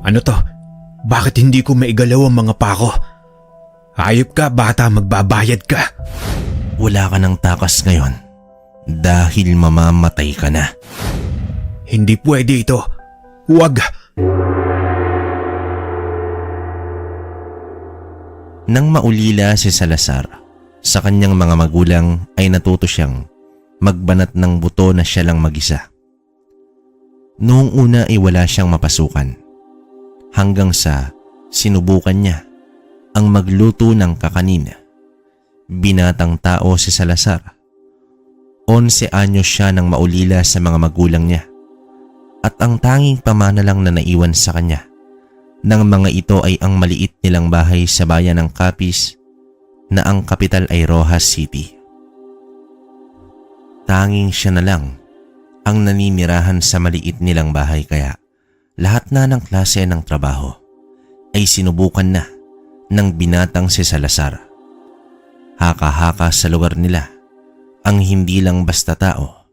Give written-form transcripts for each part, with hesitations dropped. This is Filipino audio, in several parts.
Ano to? Bakit hindi ko maigalaw ang mga pako? Hayop ka bata, magbabayad ka. Wala ka ng takas ngayon dahil mamamatay ka na. Hindi pwede ito. Huwag. Nang maulila si Salazar sa kanyang mga magulang ay natuto siyang magbanat ng buto na siya lang mag-isa. Noong una ay wala siyang mapasukan hanggang sa sinubukan niya ang magluto ng kakanin. Binatang tao si Salazar. 11 anyos siya nang maulila sa mga magulang niya at ang tanging pamana lang na naiwan sa kanya ng mga ito ay ang maliit nilang bahay sa bayan ng Capiz na ang kapital ay Rojas City. Tanging siya na lang ang naninirahan sa maliit nilang bahay kaya lahat na ng klase ng trabaho ay sinubukan na ng binatang si Salazar. Haka-haka sa lugar nila ang hindi lang basta tao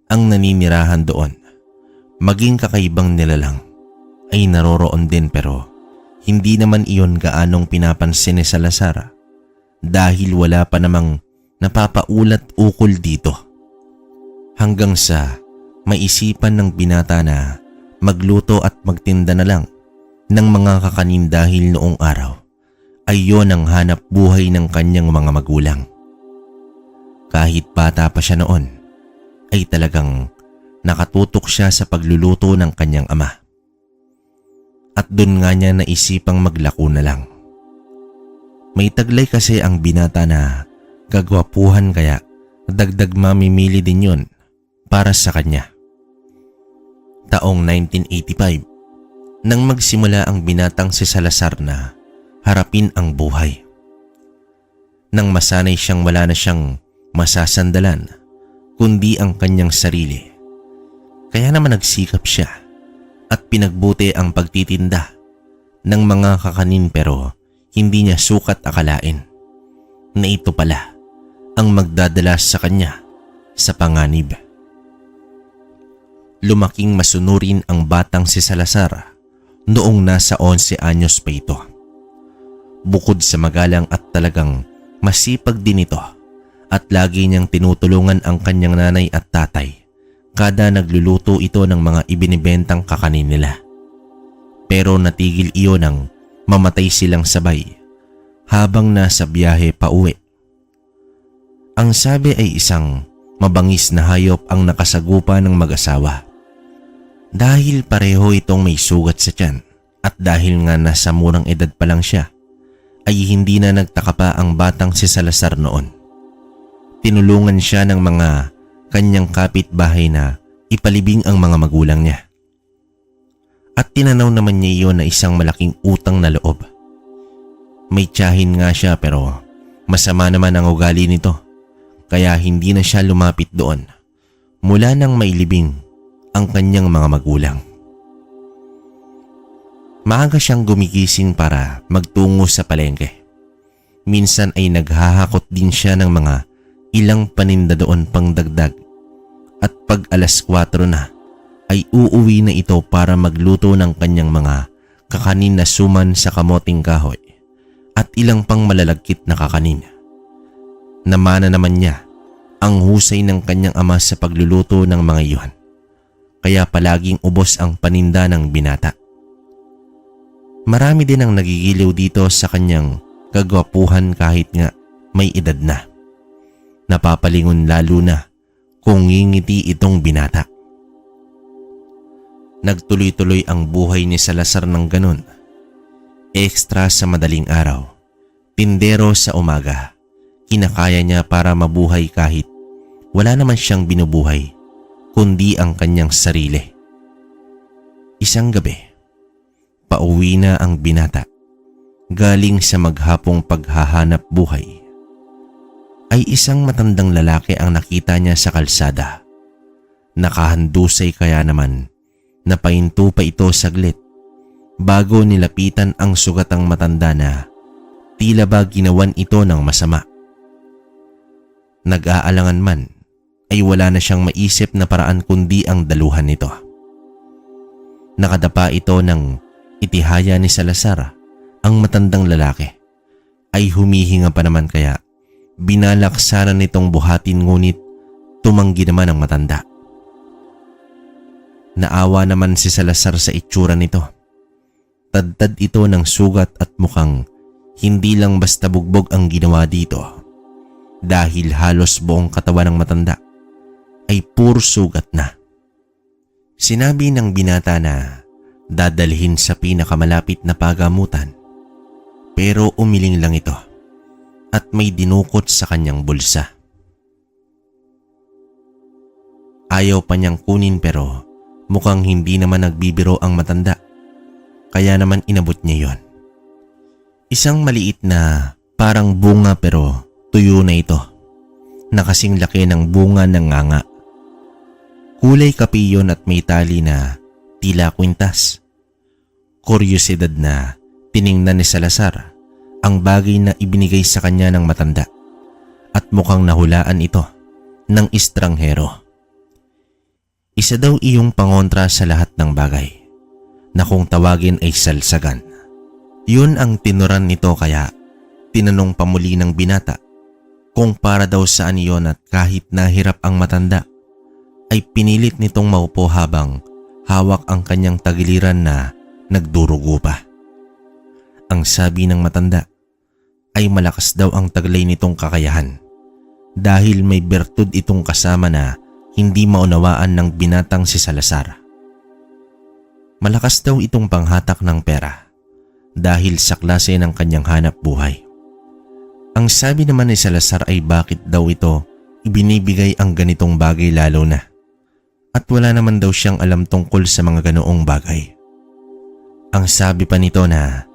ang naninirahan doon. Maging kakaibang nilalang ay naroroon din pero hindi naman iyon gaanong pinapansin ni Salazar dahil wala pa namang napapaulat ukol dito. Hanggang sa maisipan ng binata na magluto at magtinda na lang ng mga kakanin dahil noong araw ay yon ang hanap buhay ng kanyang mga magulang. Kahit bata pa siya noon ay talagang nakatutok siya sa pagluluto ng kanyang ama. At doon nga niya naisipang maglako na lang. May taglay kasi ang binata na kagwapuhan kaya dagdag mamimili din yon para sa kanya. Taong 1985 nang magsimula ang binatang si Salazar na harapin ang buhay. Nang masanay siyang wala na siyang masasandalan kundi ang kanyang sarili. Kaya naman nagsikap siya at pinagbuti ang pagtitinda ng mga kakanin pero hindi niya sukat akalain na ito pala ang magdadala sa kanya sa panganib. Lumaking masunurin ang batang si Salazar noong nasa 11 anyos pa ito. Bukod sa magalang at talagang masipag din ito at lagi niyang tinutulungan ang kanyang nanay at tatay kada nagluluto ito ng mga ibinibentang kakanin nila. Pero natigil iyon nang mamatay silang sabay habang nasa biyahe pa uwi. Ang sabi ay isang mabangis na hayop ang nakasagupa ng mag-asawa. Dahil pareho itong may sugat sa tiyan at dahil nga nasa murang edad pa lang siya, ay hindi na nagtaka pa ang batang si Salazar noon. Tinulungan siya ng mga kanyang kapitbahay na ipalibing ang mga magulang niya. At tinanaw naman niya iyon na isang malaking utang na loob. May tiyahin nga siya pero masama naman ang ugali nito kaya hindi na siya lumapit doon mula nang mailibing ang kanyang mga magulang. Maaga siyang gumigising para magtungo sa palengke. Minsan ay naghahakot din siya ng mga ilang paninda doon pang dagdag at pag alas 4 na ay uuwi na ito para magluto ng kanyang mga kakanin na suman sa kamoting kahoy at ilang pang malalagkit na kakanin. Namana naman niya ang husay ng kanyang ama sa pagluluto ng mga iyon. Kaya palaging ubos ang paninda ng binata. Marami din ang nagigiliw dito sa kanyang kagwapuhan kahit nga may edad na. Napapalingon lalo na kung ngingiti itong binata. Nagtuloy-tuloy ang buhay ni Salazar ng ganun. Ekstra sa madaling araw, tindero sa umaga, kinakaya niya para mabuhay kahit wala naman siyang binubuhay kundi ang kanyang sarili. Isang gabi, pauwi na ang binata galing sa maghapong paghahanap buhay. Ay isang matandang lalaki ang nakita niya sa kalsada. Nakahandusay kaya naman napahinto pa ito saglit bago nilapitan ang sugatang matanda na tila ba ginawan ito ng masama. Nag-aalangan man ay wala na siyang maisip na paraan kundi ang daluhan nito. Nakadapa ito ng Itihaya ni Salazar ang matandang lalaki ay humihinga pa naman kaya binalak sana nitong buhatin ngunit tumanggi naman ang matanda. Naawa naman si Salazar sa itsura nito. Tadtad ito ng sugat at mukhang hindi lang basta bugbog ang ginawa dito dahil halos buong katawan ng matanda ay puro sugat na. Sinabi ng binata na dadalhin sa pinakamalapit na pagamutan pero umiling lang ito at may dinukot sa kanyang bulsa. Ayaw pa niyang kunin pero mukhang hindi naman nagbibiro ang matanda kaya naman inabot niya yon. Isang maliit na parang bunga pero tuyo na ito na kasing laki ng bunga ng nganga. Kulay kape yun at may tali na tila kwintas. Kuryosidad na tiningnan ni Salazar ang bagay na ibinigay sa kanya ng matanda at mukhang nahulaan ito ng estranghero. Isa daw iyong pangontra sa lahat ng bagay na kung tawagin ay salsagan. Yun ang tinuran nito kaya tinanong pa muli ng binata kung para daw saan iyon at kahit nahirap ang matanda ay pinilit nitong maupo habang hawak ang kanyang tagiliran na nagdurugo pa. Ang sabi ng matanda ay malakas daw ang taglay nitong kakayahan dahil may bertud itong kasama na hindi maunawaan ng binatang si Salazar. Malakas daw itong panghatak ng pera dahil sa klase ng kanyang hanap buhay. Ang sabi naman ni Salazar ay bakit daw ito ibinibigay ang ganitong bagay lalo na at wala naman daw siyang alam tungkol sa mga ganoong bagay. Ang sabi pa nito na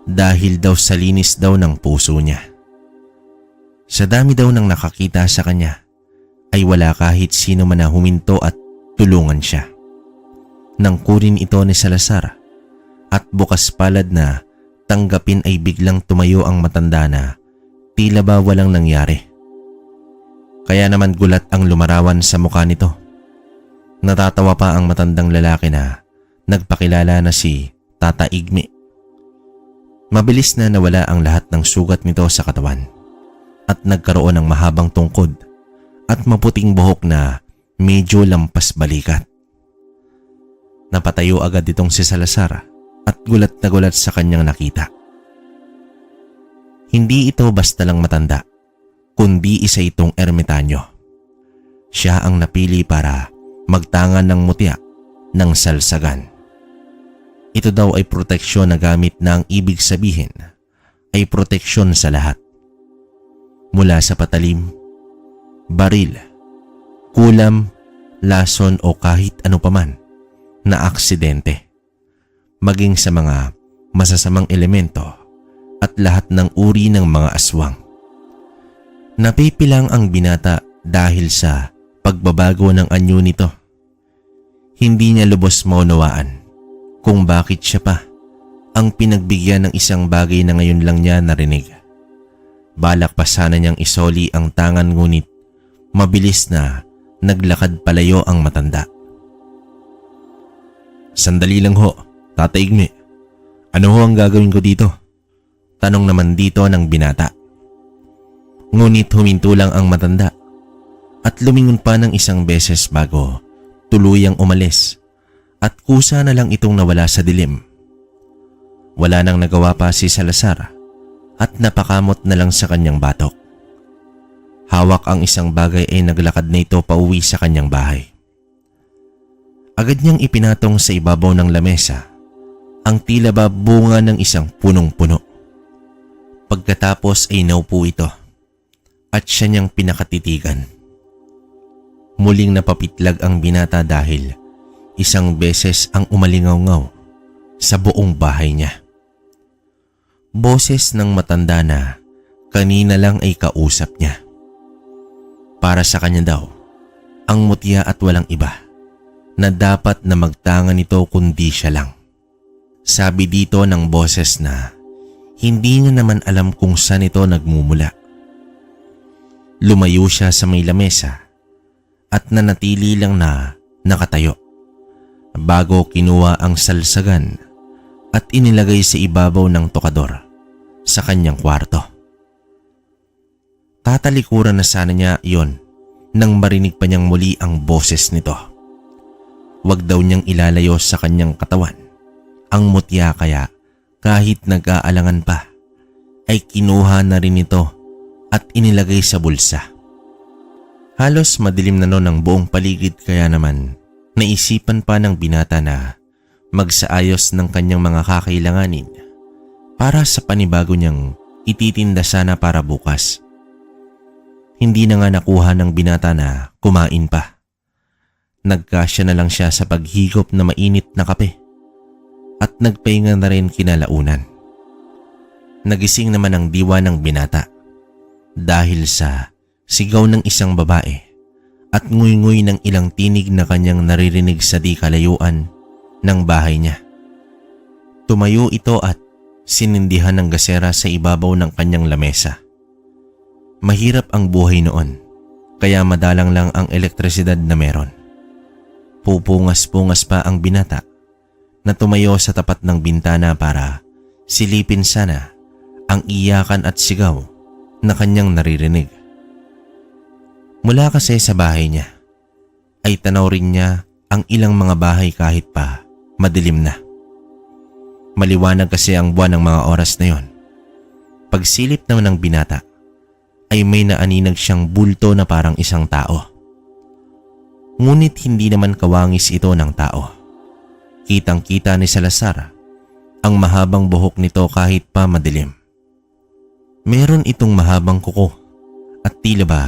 dahil daw sa linis daw ng puso niya. Sa dami daw ng nakakita sa kanya ay wala kahit sino man na huminto at tulungan siya. Nang kunin ito ni Salazar at bukas palad na tanggapin ay biglang tumayo ang matanda na tila ba walang nangyari. Kaya naman gulat ang lumarawan sa mukha nito. Natatawa pa ang matandang lalaki na nagpakilala na si Tata Igme. Mabilis na nawala ang lahat ng sugat nito sa katawan at nagkaroon ng mahabang tungkod at maputing buhok na medyo lampas balikat. Napatayo agad itong si Salazar at gulat na gulat sa kanyang nakita. Hindi ito basta lang matanda, kundi isa itong ermitanyo. Siya ang napili para magtangan ng mutya ng salsagan. Ito daw ay proteksyon na gamit na ang ibig sabihin ay proteksyon sa lahat. Mula sa patalim, baril, kulam, lason o kahit ano paman na aksidente, maging sa mga masasamang elemento at lahat ng uri ng mga aswang. Napipilang ang binata dahil sa pagbabago ng anyo nito. Hindi niya lubos maunawaan kung bakit siya pa ang pinagbigyan ng isang bagay na ngayon lang niya narinig. Balak pa sana niyang isoli ang tangan ngunit mabilis na naglakad palayo ang matanda. Sandali lang ho, Tata Igme. Ano ho ang gagawin ko dito? Tanong naman dito ng binata. Ngunit huminto lang ang matanda at lumingon pa ng isang beses bago tuluyang umalis at kusa na lang itong nawala sa dilim. Wala nang nagawa pa si Salazar at napakamot na lang sa kanyang batok. Hawak ang isang bagay ay naglakad na ito pauwi sa kanyang bahay. Agad niyang ipinatong sa ibabaw ng lamesa ang tila ba bunga ng isang punong-puno. Pagkatapos ay naupo ito at siya niyang pinakatitigan. Muling napapitlag ang binata dahil isang beses ang umalingaw-ngaw sa buong bahay niya. Boses ng matanda na kanina lang ay kausap niya. Para sa kanya daw, ang mutya at walang iba na dapat na magtangan nito kundi siya lang. Sabi dito ng boses na hindi niya naman alam kung saan ito nagmumula. Lumayo siya sa may lamesa at nanatili lang na nakatayo bago kinuha ang salsagan at inilagay sa ibabaw ng tokador sa kanyang kwarto. Tatalikuran na sana niya yon nang marinig pa niyang muli ang boses nito. Huwag daw niyang ilalayo sa kanyang katawan ang mutya, kaya kahit nag-aalangan pa ay kinuha na rin ito at inilagay sa bulsa. Halos madilim na noon ang buong paligid, kaya naman naisipan pa ng binata na magsaayos ng kanyang mga kakailanganin para sa panibago niyang ititinda sana para bukas. Hindi na nga nakuha ng binata na kumain pa. Nagkasya na lang siya sa paghigop na mainit na kape at nagpahinga na rin kinalaunan. Nagising naman ang diwa ng binata dahil sa sigaw ng isang babae at nguy-nguy ng ilang tinig na kanyang naririnig sa di kalayuan ng bahay niya. Tumayo ito at sinindihan ng gasera sa ibabaw ng kanyang lamesa. Mahirap ang buhay noon, kaya madalang lang ang elektrisidad na meron. Pupungas-pungas pa ang binata na tumayo sa tapat ng bintana para silipin sana ang iyakan at sigaw na kanyang naririnig. Mula kasi sa bahay niya ay tanaw rin niya ang ilang mga bahay kahit pa madilim na. Maliwanag kasi ang buwan ng mga oras na yon. Pagsilip naman ng binata ay may naaninag siyang bulto na parang isang tao. Ngunit hindi naman kawangis ito ng tao. Kitang-kita ni Salazar ang mahabang buhok nito kahit pa madilim. Meron itong mahabang kuko at tila ba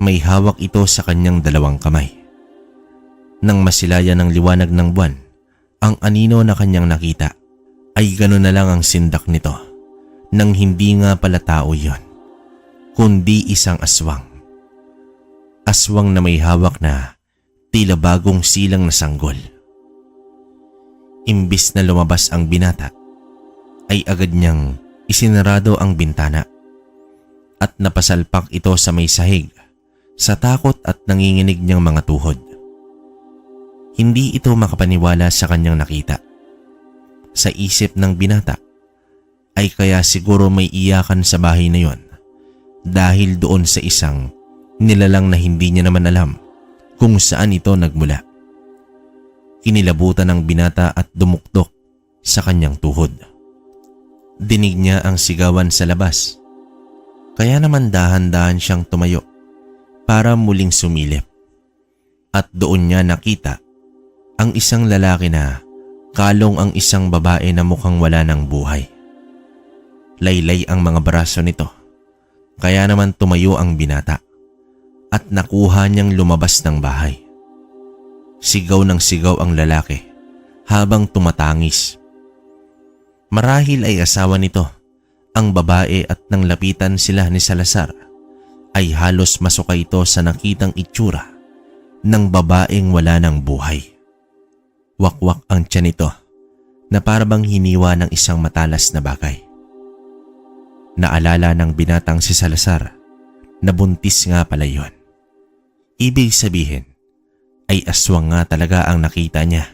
may hawak ito sa kanyang dalawang kamay. Nang masilayan ng liwanag ng buwan, ang anino na kanyang nakita ay gano'n na lang ang sindak nito, nang hindi nga pala tao yon, kundi isang aswang. Aswang na may hawak na tila bagong silang na sanggol. Imbis na lumabas ang binata, ay agad niyang isinarado ang bintana at napasalpak ito sa may sahig sa takot at nanginginig niyang mga tuhod. Hindi ito makapaniwala sa kanyang nakita. Sa isip ng binata ay kaya siguro may iyakan sa bahay na yon dahil doon sa isang nilalang na hindi niya naman alam kung saan ito nagmula. Kinilabutan ng binata at dumuktok sa kanyang tuhod. Dinig niya ang sigawan sa labas, kaya naman dahan-dahan siyang tumayo para muling sumilip. At doon niya nakita ang isang lalaki na kalong ang isang babae na mukhang wala ng buhay. Laylay ang mga braso nito, kaya naman tumayo ang binata at nakuha niyang lumabas ng bahay. Sigaw ng sigaw ang lalaki habang tumatangis. Marahil ay asawa nito ang babae at nang lapitan sila ni Salazar ay halos masuka ito sa nakitang itsura ng babaeng wala ng buhay. Wakwak ang tiyan nito na parabang hiniwa ng isang matalas na bagay. Naalala ng binatang si Salazar na buntis nga pala yon. Ibig sabihin ay aswang nga talaga ang nakita niya.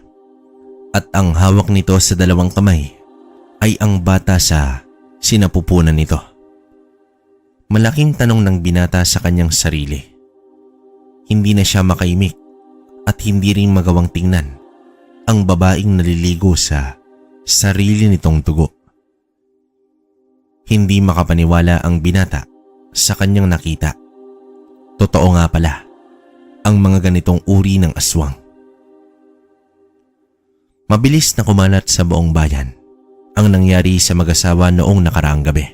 At ang hawak nito sa dalawang kamay ay ang bata sa sinapupunan nito. Malaking tanong ng binata sa kanyang sarili. Hindi na siya makaimik at hindi rin magawang tingnan ang babaeng naliligo sa sarili nitong dugo. Hindi makapaniwala ang binata sa kanyang nakita. Totoo nga pala ang mga ganitong uri ng aswang. Mabilis na kumalat sa buong bayan ang nangyari sa mag-asawa noong nakaraang gabi.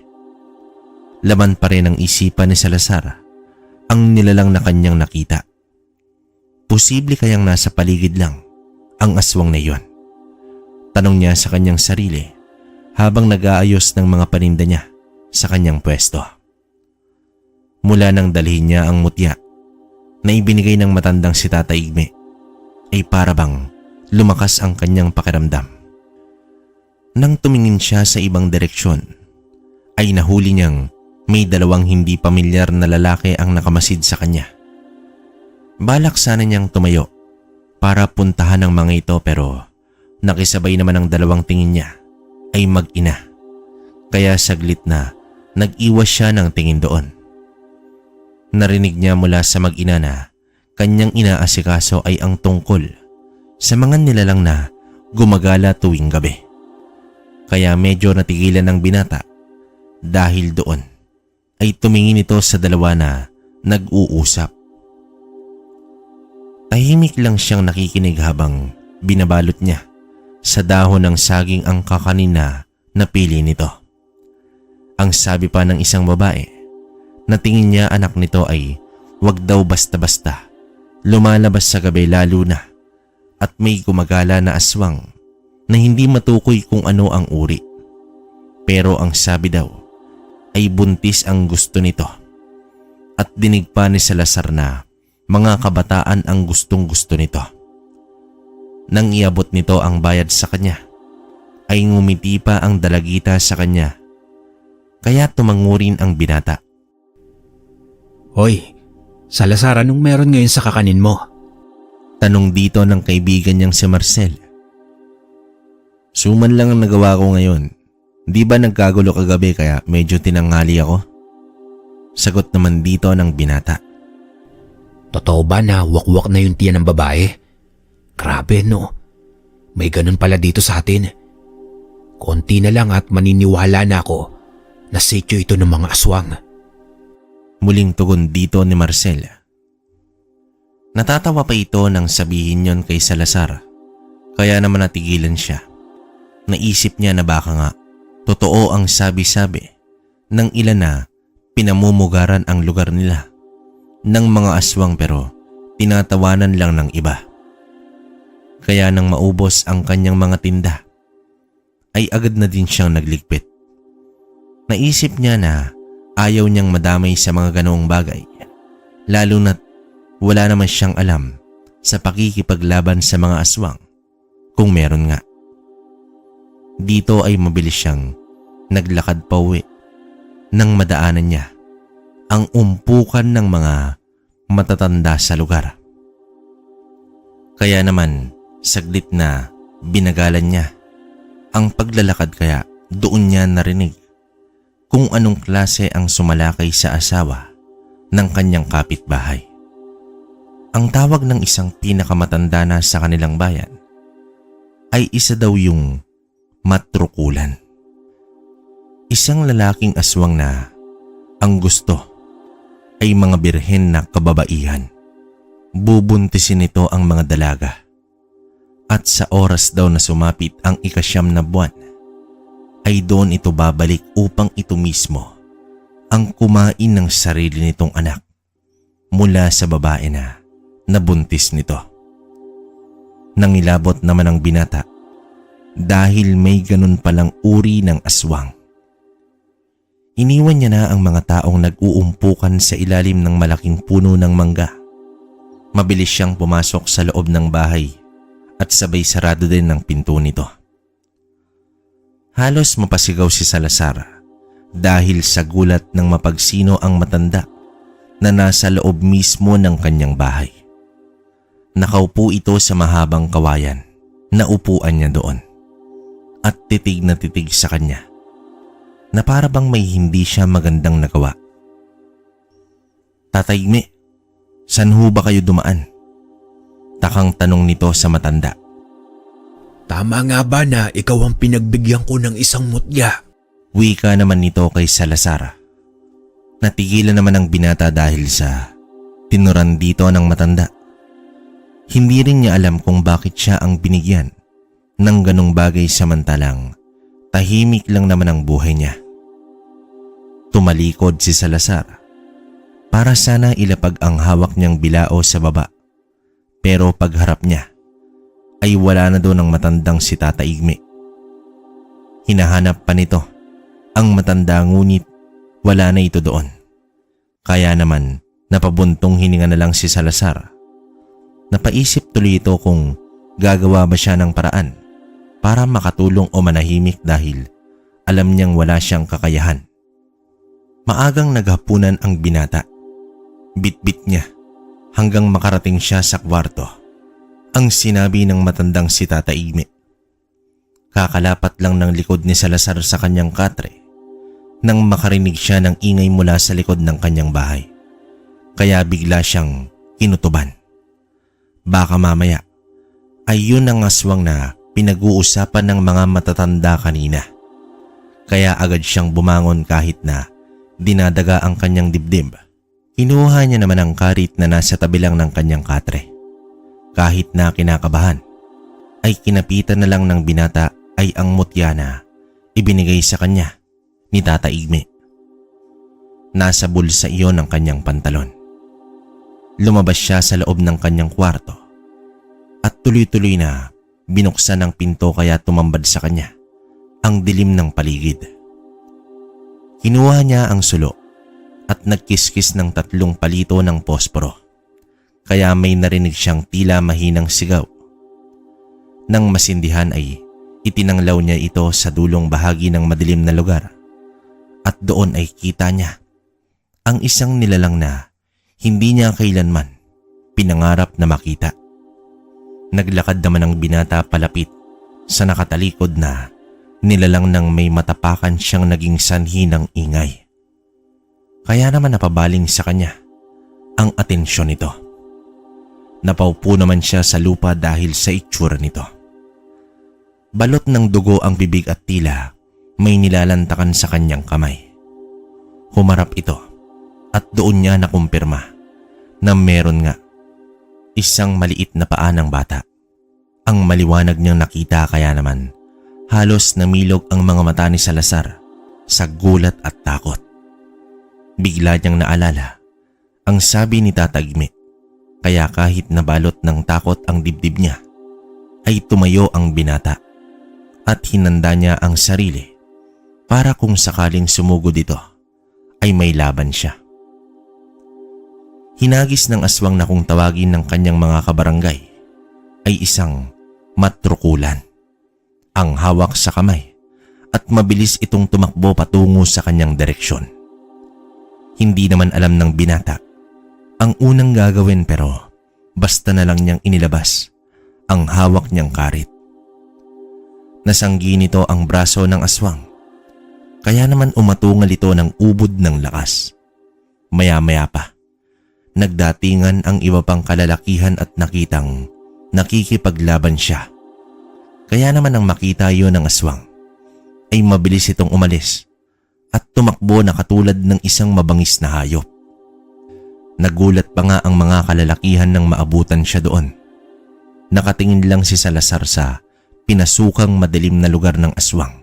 Laman pa rin ang isipan ni Salazar ang nilalang na kanyang nakita. Posible kayang nasa paligid lang ang aswang na iyon? Tanong niya sa kanyang sarili habang nag-aayos ng mga paninda niya sa kanyang pwesto. Mula nang dalhin niya ang mutya na ibinigay ng matandang si Tata Igme, ay parabang lumakas ang kanyang pakiramdam. Nang tumingin siya sa ibang direksyon, ay nahuli niyang may dalawang hindi pamilyar na lalaki ang nakamasid sa kanya. Balak sana niyang tumayo para puntahan ang mga ito, pero nakisabay naman ang dalawang tingin niya ay mag-ina. Kaya saglit na nag-iwas siya ng tingin doon. Narinig niya mula sa mag-ina na kanyang inaasikaso ay ang tungkol sa mga nilalang na gumagala tuwing gabi. Kaya medyo natigilan ng binata dahil doon ay tumingin ito sa dalawa na nag-uusap. Tahimik lang siyang nakikinig habang binabalot niya sa dahon ng saging ang kakanin na napili nito. Ang sabi pa ng isang babae na tingin niya anak nito ay wag daw basta-basta lumalabas sa gabi lalo na at may gumagala na aswang na hindi matukoy kung ano ang uri. Pero ang sabi daw ay buntis ang gusto nito at dinig pa ni Salazar na mga kabataan ang gustong-gusto nito. Nang iabot nito ang bayad sa kanya ay ngumiti pa ang dalagita sa kanya kaya tumango rin ang binata. Hoy, Salazar, anong meron ngayon sa kakanin mo? Tanong dito ng kaibigan niyang si Marcel. Suman lang ang nagawa ko ngayon. Di ba nagkagulo kagabi kaya medyo tinanghali ako? Sagot naman dito ng binata. Totoo ba na wakwak na yung tiyan ng babae? Grabe no, may ganun pala dito sa atin. Konti na lang at maniniwala na ako na sityo ito ng mga aswang. Muling tugon dito ni Marcel. Natatawa pa ito nang sabihin yon kay Salazar. Kaya naman natigilan siya. Naisip niya na baka nga totoo ang sabi-sabi ng ilan na pinamumugaran ang lugar nila ng mga aswang pero tinatawanan lang ng iba. Kaya nang maubos ang kanyang mga tinda ay agad na din siyang nagligpit. Naisip niya na ayaw niyang madamay sa mga ganoong bagay, lalo na't wala naman siyang alam sa pakikipaglaban sa mga aswang kung meron nga. Dito ay mabilis siyang naglakad pauwi nang madaanan niya ang umpukan ng mga matatanda sa lugar. Kaya naman saglit na binagalan niya ang paglalakad kaya doon niya narinig kung anong klase ang sumalakay sa asawa ng kanyang kapitbahay. Ang tawag ng isang pinakamatanda na sa kanilang bayan ay isa daw yung matrukulan. Isang lalaking aswang na ang gusto ay mga birhen na kababaihan. Bubuntisin nito ang mga dalaga at sa oras daw na sumapit ang 9 na buwan ay doon ito babalik upang ito mismo ang kumain ng sarili nitong anak mula sa babae na nabuntis nito. Nangilabot naman ang binata dahil may ganun palang uri ng aswang. Iniwan niya na ang mga taong nag-uumpukan sa ilalim ng malaking puno ng mangga. Mabilis siyang pumasok sa loob ng bahay at sabay sarado din ng pinto nito. Halos mapasigaw si Salazar dahil sa gulat ng mapagsino ang matanda na nasa loob mismo ng kanyang bahay. Nakaupo ito sa mahabang kawayan na upuan niya doon at titig na titig sa kanya na para bang may hindi siya magandang nagawa. Tatay Igme, saan ho ba kayo dumaan? Takang tanong nito sa matanda. Tama nga ba na ikaw ang pinagbigyan ko ng isang mutya? Wika naman nito kay Salazar. Natigilan naman ang binata dahil sa tinuran dito ng matanda. Hindi rin niya alam kung bakit siya ang binigyan ng ganong bagay samantalang tahimik lang naman ang buhay niya. Tumalikod si Salazar para sana ilapag ang hawak niyang bilao sa baba. Pero pagharap niya ay wala na doon ang matandang si Tata Igme. Hinahanap pa nito ang matanda ngunit wala na ito doon. Kaya naman napabuntong hininga na lang si Salazar. Napaisip tuloy ito kung gagawa ba siya ng paraan para makatulong o manahimik dahil alam niyang wala siyang kakayahan. Maagang naghapunan ang binata. Bit-bit niya hanggang makarating siya sa kwarto ang sinabi ng matandang si Tata Igme. Kakalapat lang ng likod ni Salazar sa kanyang katre nang makarinig siya ng ingay mula sa likod ng kanyang bahay. Kaya bigla siyang kinutuban. Baka mamaya ay yun ang aswang na pinag-uusapan ng mga matatanda kanina. Kaya agad siyang bumangon kahit na dinadaga ang kanyang dibdib. Kinuha niya naman ang karit na nasa tabi lang ng kanyang katre. Kahit na kinakabahan, ay kinapitan na lang ng binata ay ang mutya na ibinigay sa kanya ni Tata Igme. Nasa bulsa iyon ng kanyang pantalon. Lumabas siya sa loob ng kanyang kwarto at tuloy-tuloy na binuksan ang pinto kaya tumambad sa kanya ang dilim ng paligid. Kinuha niya ang sulo at nagkiskis ng 3 palito ng posporo kaya may narinig siyang tila mahinang sigaw. Nang masindihan ay itinanglaw niya ito sa dulong bahagi ng madilim na lugar at doon ay kita niya ang isang nilalang na hindi niya kailanman pinangarap na makita. Naglakad naman ang binata palapit sa nakatalikod na nilalang nang may matapakan siyang naging sanhi ng ingay. Kaya naman napabaling sa kanya ang atensyon nito. Napaupo naman siya sa lupa dahil sa itsura nito. Balot ng dugo ang bibig at tila may nilalantakan sa kanyang kamay. Humarap ito at doon niya nakumpirma na meron nga isang maliit na paa ng bata. Ang maliwanag niyang nakita kaya naman halos namilog ang mga mata ni Salazar sa gulat at takot. Bigla niyang naalala ang sabi ni Tata Igme, kaya kahit nabalot ng takot ang dibdib niya ay tumayo ang binata at hinanda niya ang sarili para kung sakaling sumugod ito ay may laban siya. Hinagis ng aswang na kung tawagin ng kanyang mga kabarangay ay isang matrukulan ang hawak sa kamay at mabilis itong tumakbo patungo sa kanyang direksyon. Hindi naman alam ng binata ang unang gagawin pero basta na lang niyang inilabas ang hawak niyang karit. Nasanggi nito ang braso ng aswang kaya naman umatungal ito ng ubod ng lakas. Maya-maya pa, nagdatingan ang iba pang kalalakihan at nakitang nakikipaglaban siya. Kaya naman nang makita yon ng aswang, ay mabilis itong umalis at tumakbo na katulad ng isang mabangis na hayop. Nagulat pa nga ang mga kalalakihan nang maabutan siya doon. Nakatingin lang si Salazar sa pinasukang madilim na lugar ng aswang.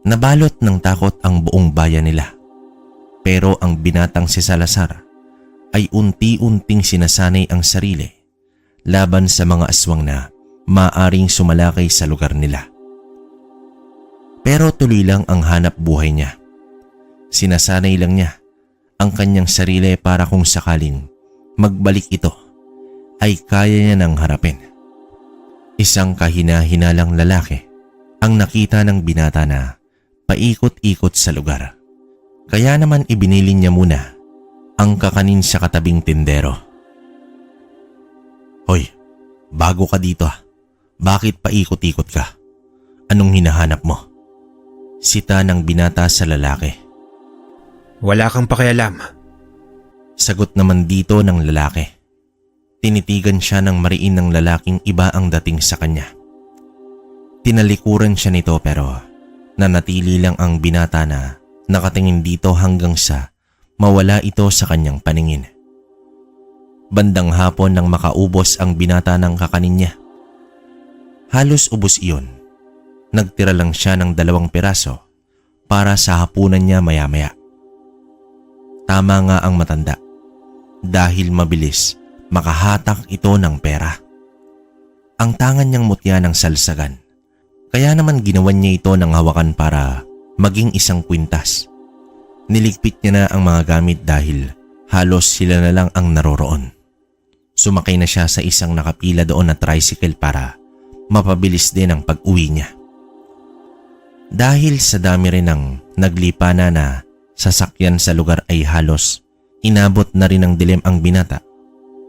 Nabalot ng takot ang buong bayan nila. Pero ang binatang si Salazar ay unti-unting sinasanay ang sarili laban sa mga aswang na maaring sumalakay sa lugar nila. Pero tuloy lang ang hanap buhay niya. Sinasanay lang niya ang kanyang sarili para kung sakaling magbalik ito ay kaya niya nang harapin. Isang kahina-hinalang lalaki ang nakita ng binata na paikot-ikot sa lugar. Kaya naman ibinilin niya muna ang kakanin sa katabing tindero. "Hoy, bago ka dito ah. Bakit paikot-ikot ka? Anong hinahanap mo?" Sita ng binata sa lalaki. Wala kang pakialam. Sagot naman dito ng lalaki. Tinitigan siya ng mariin ng lalaking iba ang dating sa kanya. Tinalikuran siya nito pero nanatili lang ang binata na nakatingin dito hanggang sa mawala ito sa kanyang paningin. Bandang hapon nang makaubos ang binata ng kakanin niya. Halos ubos iyon. Nagtira lang siya ng 2 piraso para sa hapunan niya maya-maya. Tama nga ang matanda dahil mabilis makahatak ito ng pera. Ang tangan niyang mutya ng salsagan, kaya naman ginawan niya ito ng hawakan para maging isang kwintas. Niligpit niya na ang mga gamit dahil halos sila na lang ang naroroon. Sumakay na siya sa isang nakapila doon na tricycle para mapabilis din ang pag-uwi niya. Dahil sa dami rin ng naglipana na sasakyan sa lugar ay halos inabot na rin ng dilim ang binata,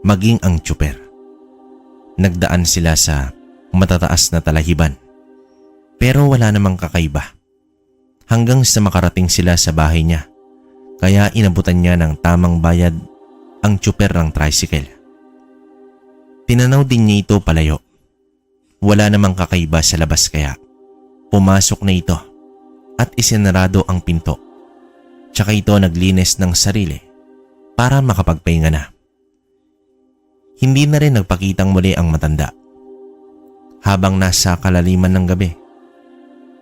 maging ang tsuper. Nagdaan sila sa matataas na talahiban Pero wala namang kakaiba. Hanggang sa makarating sila sa bahay niya, kaya inabutan niya ng tamang bayad ang tsuper ng tricycle. Tinanaw din niya ito palayo. Wala namang kakaiba sa labas kaya pumasok na ito at isinarado ang pinto. Tsaka ito naglinis ng sarili para makapagpahinga na. Hindi na rin nagpakitang muli ang matanda. Habang nasa kalaliman ng gabi,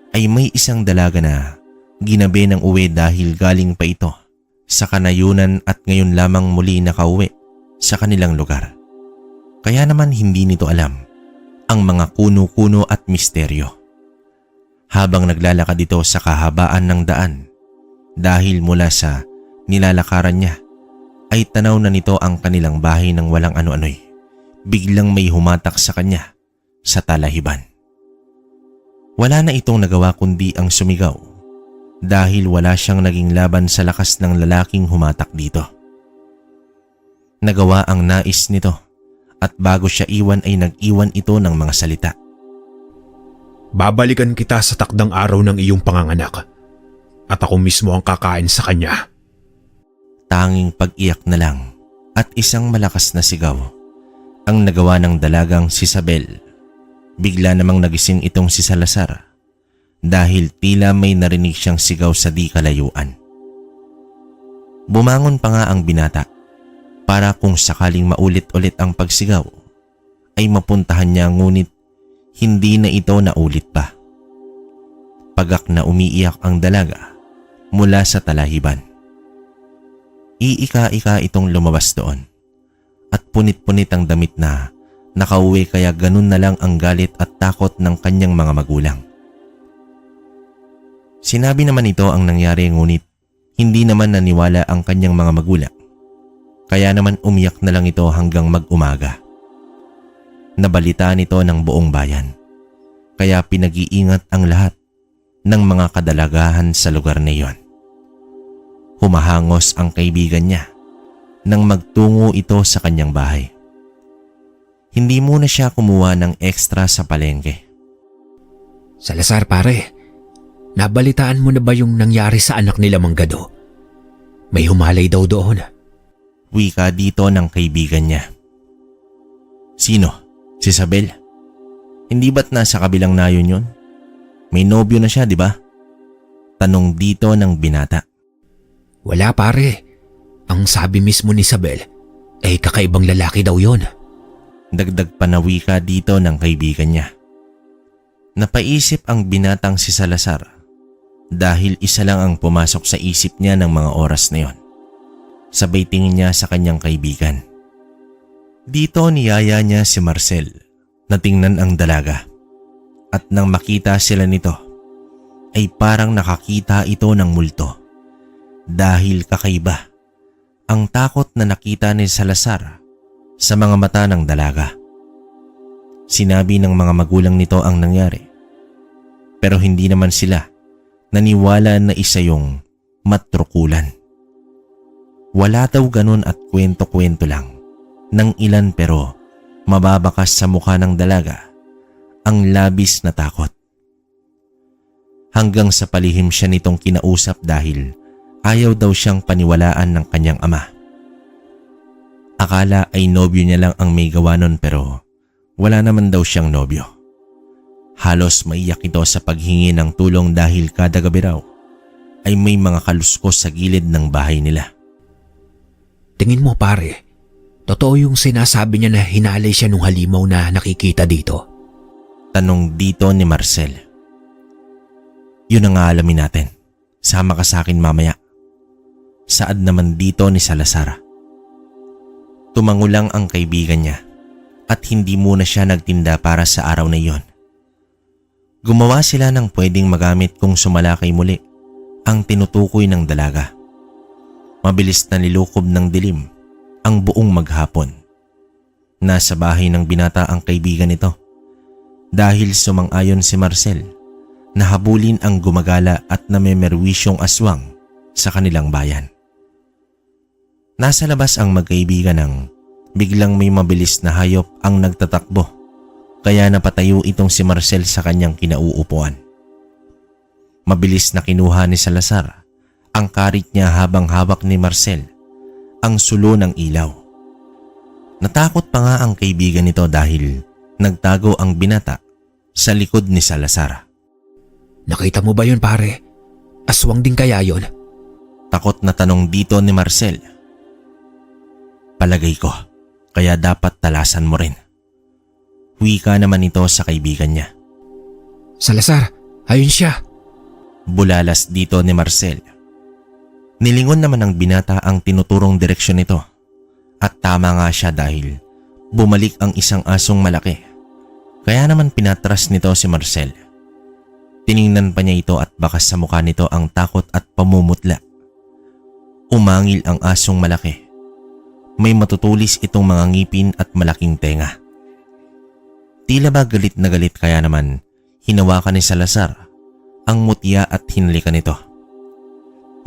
ay may isang dalaga na ginabi ng uwi dahil galing pa ito sa kanayunan at ngayon lamang muli nakauwi sa kanilang lugar. Kaya naman hindi nito alam ang mga kuno-kuno at misteryo. Habang naglalakad ito sa kahabaan ng daan, dahil mula sa nilalakaran niya, ay tanaw na nito ang kanilang bahay ng walang ano-ano'y. Biglang may humatak sa kanya sa talahiban. Wala na itong nagawa kundi ang sumigaw dahil wala siyang naging laban sa lakas ng lalaking humatak dito. Nagawa ang nais nito at bago siya iwan ay nag-iwan ito ng mga salita. Babalikan kita sa takdang araw ng iyong panganganak at ako mismo ang kakain sa kanya. Tanging pag-iyak na lang at isang malakas na sigaw ang nagawa ng dalagang si Isabel. Bigla namang nagising itong si Salazar dahil tila may narinig siyang sigaw sa di kalayuan. Bumangon pa nga ang binata para kung sakaling maulit-ulit ang pagsigaw ay mapuntahan niya, ngunit hindi na ito naulit pa. Pagak na umiiyak ang dalaga mula sa talahiban. Iika-ika itong lumabas doon at punit-punit ang damit na nakauwi kaya ganun na lang ang galit at takot ng kanyang mga magulang. Sinabi naman ito ang nangyari ngunit hindi naman naniwala ang kanyang mga magulang. Kaya naman umiyak na lang ito hanggang mag-umaga. Nabalitaan ito ng buong bayan. Kaya pinag-iingat ang lahat ng mga kadalagahan sa lugar na iyon. Humahangos ang kaibigan niya nang magtungo ito sa kanyang bahay. Hindi muna siya kumuha ng extra sa palengke. Salazar pare, nabalitaan mo na ba yung nangyari sa anak nila Manggado? May humalay daw doon. Wika dito ng kaibigan niya. Sino? Si Isabel? Hindi ba't nasa kabilang nayon yun? May nobyo na siya, di ba? Tanong dito ng binata. Wala pare. Ang sabi mismo ni Isabel ay kakaibang lalaki daw yon. Dagdag panawika dito ng kaibigan niya. Napaisip ang binatang si Salazar dahil isa lang ang pumasok sa isip niya ng mga oras na yon. Sabay tingin niya sa kanyang kaibigan. Dito niyaya niya si Marcel na tingnan ang dalaga at nang makita sila nito ay parang nakakita ito ng multo dahil kakaiba ang takot na nakita ni Salazar sa mga mata ng dalaga. Sinabi ng mga magulang nito ang nangyari pero hindi naman sila naniwala na isa yung matrukulan. Wala daw ganun at kwento-kwento lang ng ilan pero mababakas sa mukha ng dalaga ang labis na takot. Hanggang sa palihim siya nitong kinausap dahil ayaw daw siyang paniwalaan ng kanyang ama. Akala ay nobyo niya lang ang may gawa nun pero wala naman daw siyang nobyo. Halos maiyak ito sa paghingi ng tulong dahil kada gabi raw ay may mga kaluskos sa gilid ng bahay nila. Tingin mo pare, totoo yung sinasabi niya na hinalay siya nung halimaw na nakikita dito? Tanong dito ni Marcel. Yun ang aalamin natin. Sama ka sa akin mamaya. Saad naman dito ni Salazar. Tumango lang ang kaibigan niya at hindi muna siya nagtinda para sa araw na iyon. Gumawa sila ng pwedeng magamit kung sumalakay muli ang tinutukoy ng dalaga. Mabilis na nilukob ng dilim ang buong maghapon. Nasa bahay ng binata ang kaibigan nito dahil sumang-ayon si Marcel na habulin ang gumagala at namemerwisyong aswang sa kanilang bayan. Nasa labas ang magkaibigan nang biglang may mabilis na hayop ang nagtatakbo kaya napatayo itong si Marcel sa kanyang kinauupuan. Mabilis na kinuha ni Salazar ang karit niya habang hawak ni Marcel ang sulo ng ilaw. Natakot pa nga ang kaibigan nito dahil nagtago ang binata sa likod ni Salazar. Nakita mo ba yun pare? Aswang din kaya yun? Takot na tanong dito ni Marcel. Palagay ko, kaya dapat talasan mo rin. Wika naman ito sa kaibigan niya. Salazar, ayun siya. Bulalas dito ni Marcel. Nilingon naman ng binata ang tinuturong direksyon nito. At tama nga siya dahil bumalik ang isang asong malaki. Kaya naman pinatras nito si Marcel. Tiningnan pa niya ito at bakas sa mukha nito ang takot at pamumutla. Umangil ang asong malaki. May matutulis itong mga ngipin at malaking tenga. Tila ba galit na galit kaya naman hinawakan ni Salazar ang mutya at hinalikan nito.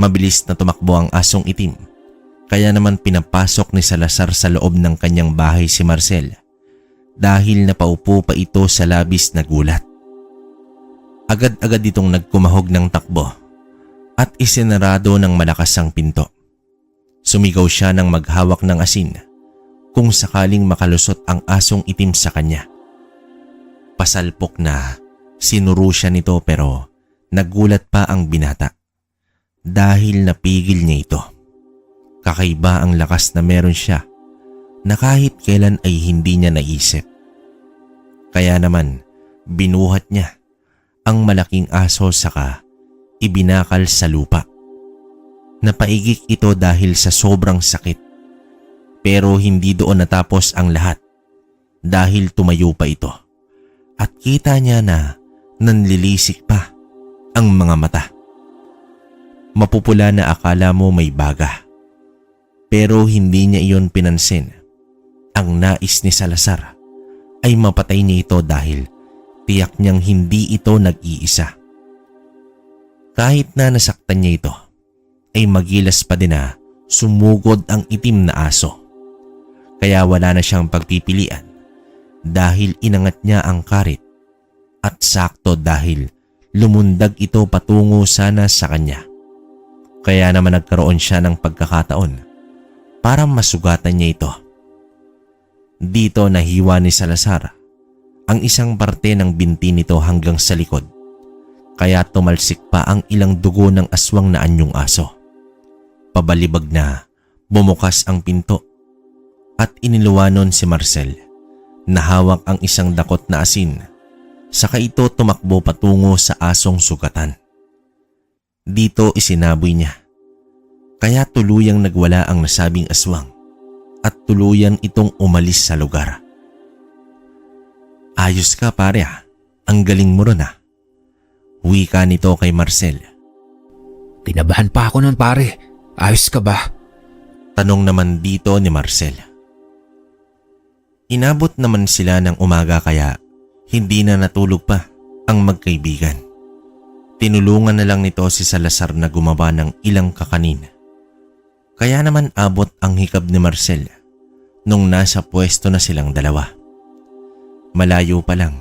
Mabilis na tumakbo ang asong itim. Kaya naman pinapasok ni Salazar sa loob ng kanyang bahay si Marcel dahil napaupo pa ito sa labis na gulat. Agad-agad itong nagkumahog ng takbo at isinarado ng malakas ang pinto. Sumigaw siya ng maghawak ng asin kung sakaling makalusot ang asong itim sa kanya. Pasalpok na sinuro siya nito pero nagulat pa ang binata dahil napigil niya ito. Kakaiba ang lakas na meron siya na kahit kailan ay hindi niya naisip. Kaya naman binuhat niya ang malaking aso saka ibinakal sa lupa. Napaigik ito dahil sa sobrang sakit. Pero hindi doon natapos ang lahat dahil tumayo pa ito at kita niya na nanlilisik pa ang mga mata. Mapupula na akala mo may baga. Pero hindi niya iyon pinansin. Ang nais ni Salazar ay mapatay niya ito dahil tiyak niyang hindi ito nag-iisa. Kahit na nasaktan niya ito, ay magilas pa din na sumugod ang itim na aso. Kaya wala na siyang pagpipilian dahil inangat niya ang karit at sakto dahil lumundag ito patungo sana sa kanya. Kaya naman nagkaroon siya ng pagkakataon para masugatan niya ito. Dito nahiwa ni Salazar ang isang parte ng binti nito hanggang sa likod. Kaya tumalsik pa ang ilang dugo ng aswang na anyong aso. Pabalibag na bumukas ang pinto at iniluwanon si Marcel na hawak ang isang dakot na asin. Saka ito tumakbo patungo sa asong sugatan. Dito isinaboy niya. Kaya tuluyang nagwala ang nasabing aswang at tuluyan itong umalis sa lugar. Ayos ka pare ah. Ang galing mo ron ah. Wika nito kay Marcel. Kinabahan pa ako nun pare. Ayos ka ba? Tanong naman dito ni Marcel. Inabot naman sila ng umaga kaya hindi na natulog pa ang magkaibigan. Tinulungan na lang nito si Salazar na gumawa ng ilang kakanin. Kaya naman abot ang hikab ni Marcel nung nasa pwesto na silang dalawa. Malayo pa lang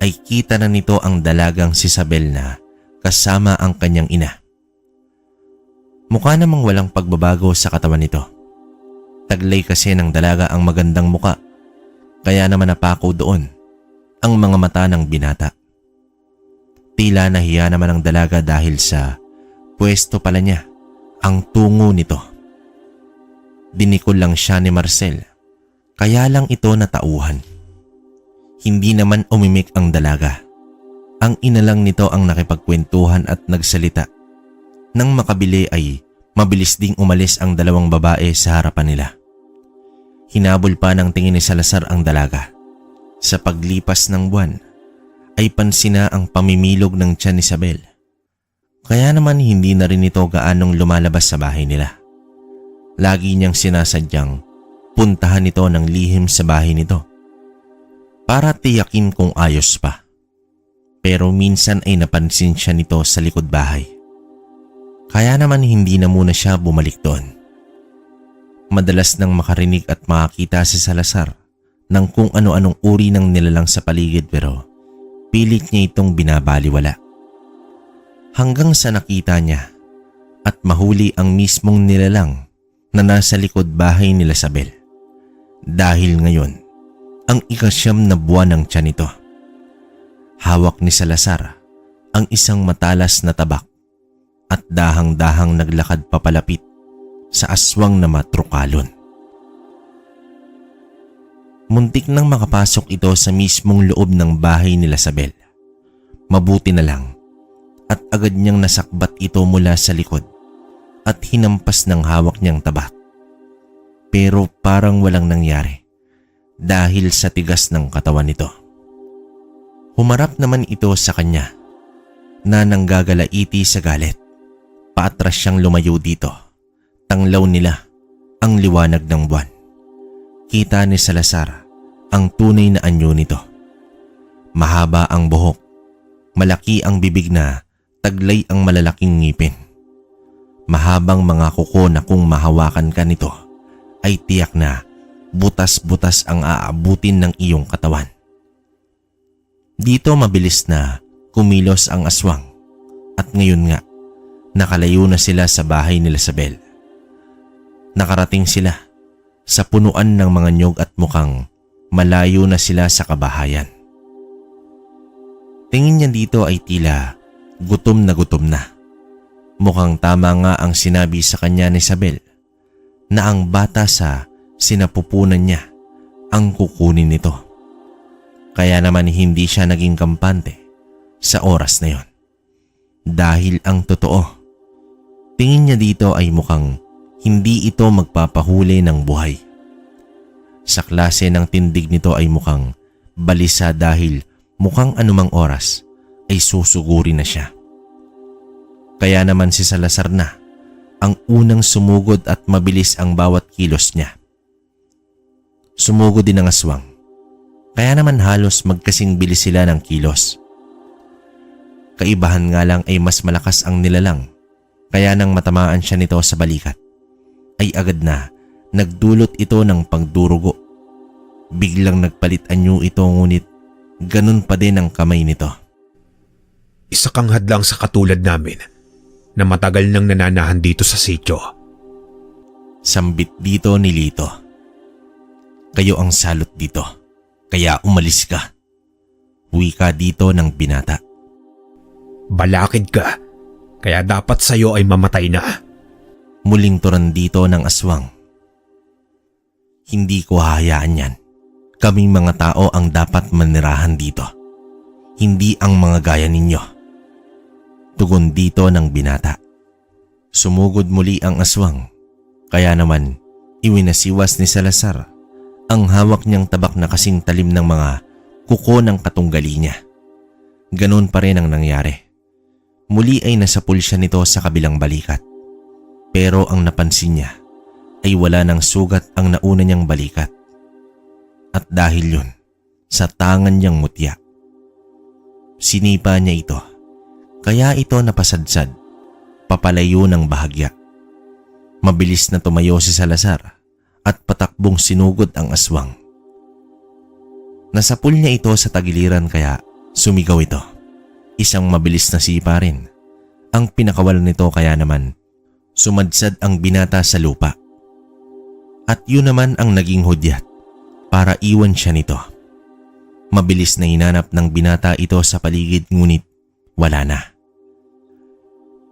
ay kita na nito ang dalagang si Isabel na kasama ang kanyang ina. Mukha namang walang pagbabago sa katawan nito. Taglay kasi ng dalaga ang magandang muka, kaya naman napako doon ang mga mata ng binata. Tila nahiya naman ang dalaga dahil sa pwesto pala niya ang tungo nito. Dinikol lang siya ni Marcel, kaya lang ito natauhan. Hindi naman umimik ang dalaga. Ang ina lang nito ang nakipagkwentuhan at nagsalita. Nang makabili ay mabilis ding umalis ang dalawang babae sa harapan nila. Hinabol pa ng tingin ni Salazar ang dalaga. Sa paglipas ng buwan ay pansin na ang pamimilog ng tiyan ni Isabel. Kaya naman hindi na rin ito gaanong lumalabas sa bahay nila. Lagi niyang sinasadyang puntahan ito ng lihim sa bahay nito para tiyakin kung ayos pa. Pero minsan ay napansin siya nito sa likod bahay. Kaya naman hindi na muna siya bumalik doon. Madalas nang makarinig at makakita si Salazar ng kung ano-anong uri ng nilalang sa paligid pero pilit niya itong binabaliwala. hanggang sa nakita niya at mahuli ang mismong nilalang na nasa likod bahay nila Sabel. Dahil ngayon, ang ika-9 na buwan ng tiyan nito. Hawak ni Salazar ang isang matalas na tabak at dahang-dahang naglakad papalapit sa aswang na matrukalon. Muntik nang makapasok ito sa mismong loob ng bahay nila Sabel. Mabuti na lang at agad niyang nasakbat ito mula sa likod at hinampas ng hawak niyang tabak. Pero parang walang nangyari dahil sa tigas ng katawan nito. Humarap naman ito sa kanya na nanggagalaiti sa galit. Paatras siyang lumayo dito. Tanglaw nila ang liwanag ng buwan. Kita ni Salazar ang tunay na anyo nito. Mahaba ang buhok, malaki ang bibig na taglay ang malalaking ngipin. Mahabang mga kuko na kung mahawakan ka nito ay tiyak na butas-butas ang aabutin ng iyong katawan. Dito mabilis na kumilos ang aswang at ngayon nga nakalayo na sila sa bahay nila Sabel. Nakarating sila sa punuan ng mga nyog at mukhang malayo na sila sa kabahayan. Tingin niya dito ay tila gutom na. Mukhang tama nga ang sinabi sa kanya ni Sabel na ang bata sa sinapupunan niya ang kukunin nito. Kaya naman hindi siya naging kampante sa oras na yon. Dahil ang totoo, tingin niya dito ay mukhang hindi ito magpapahuli ng buhay. Sa klase ng tindig nito ay mukhang balisa dahil mukhang anumang oras ay susuguri na siya. Kaya naman si Salazar na ang unang sumugod at mabilis ang bawat kilos niya. Sumugod din ang aswang. Kaya naman halos magkasing bilis sila ng kilos. Kaibahan nga lang ay mas malakas ang nilalang. Kaya nang matamaan siya nito sa balikat, ay agad na nagdulot ito ng pagdurugo. Biglang nagpalit anyo ito ngunit ganun pa din ang kamay nito. Isa kang hadlang sa katulad namin na matagal nang nananahan dito sa sityo. Sambit dito ni Lito. Kayo ang salot dito. Kaya umalis ka. Wika dito ng binata. Balakid ka, kaya dapat sa'yo ay mamatay na. Muling turan dito ng aswang. Hindi ko hahayaan yan. Kaming mga tao ang dapat manirahan dito. Hindi ang mga gaya ninyo. Tugon dito ng binata. Sumugod muli ang aswang. Kaya naman, iwinasiwas ni Salazar ang hawak niyang tabak na kasing talim ng mga kuko ng katunggali niya. Ganon pa rin ang nangyari. Muli ay nasapul siya nito sa kabilang balikat. Pero ang napansin niya ay wala ng sugat ang nauna niyang balikat. At dahil yun, sa tangan niyang mutya. Sinipa niya ito, kaya ito napasadsad, papalayo ng bahagya. Mabilis na tumayo si Salazar at patakbong sinugod ang aswang. Nasapul niya ito sa tagiliran kaya sumigaw ito. Isang mabilis na sipa rin ang pinakawalan nito kaya naman sumadsad ang binata sa lupa. At yun naman ang naging hudyat para iwan siya nito. Mabilis na hinanap ng binata ito sa paligid ngunit wala na.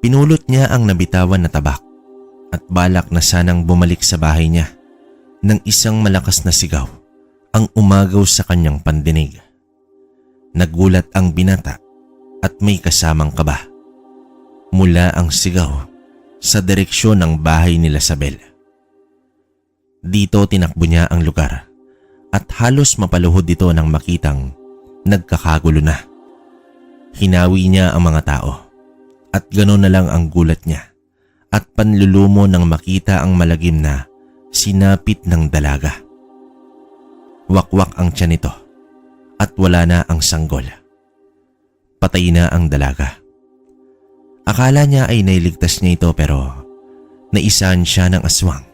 Pinulot niya ang nabitawan na tabak at balak na sanang bumalik sa bahay niya nang isang malakas na sigaw ang umagaw sa kanyang pandinig. Nagulat ang binata at may kasamang kaba. Mula ang sigaw sa direksyon ng bahay nila Sabel. Dito tinakbo niya ang lugar at halos mapaluhod ito nang makitang nagkakagulo na. Hinawi niya ang mga tao at gano'n na lang ang gulat niya at panlulumo nang makita ang malagim na sinapit ng dalaga. Wakwak ang tiyan nito at wala na ang sanggol. Patay na ang dalaga. Akala niya ay nailigtas niya ito pero naisahan siya ng aswang.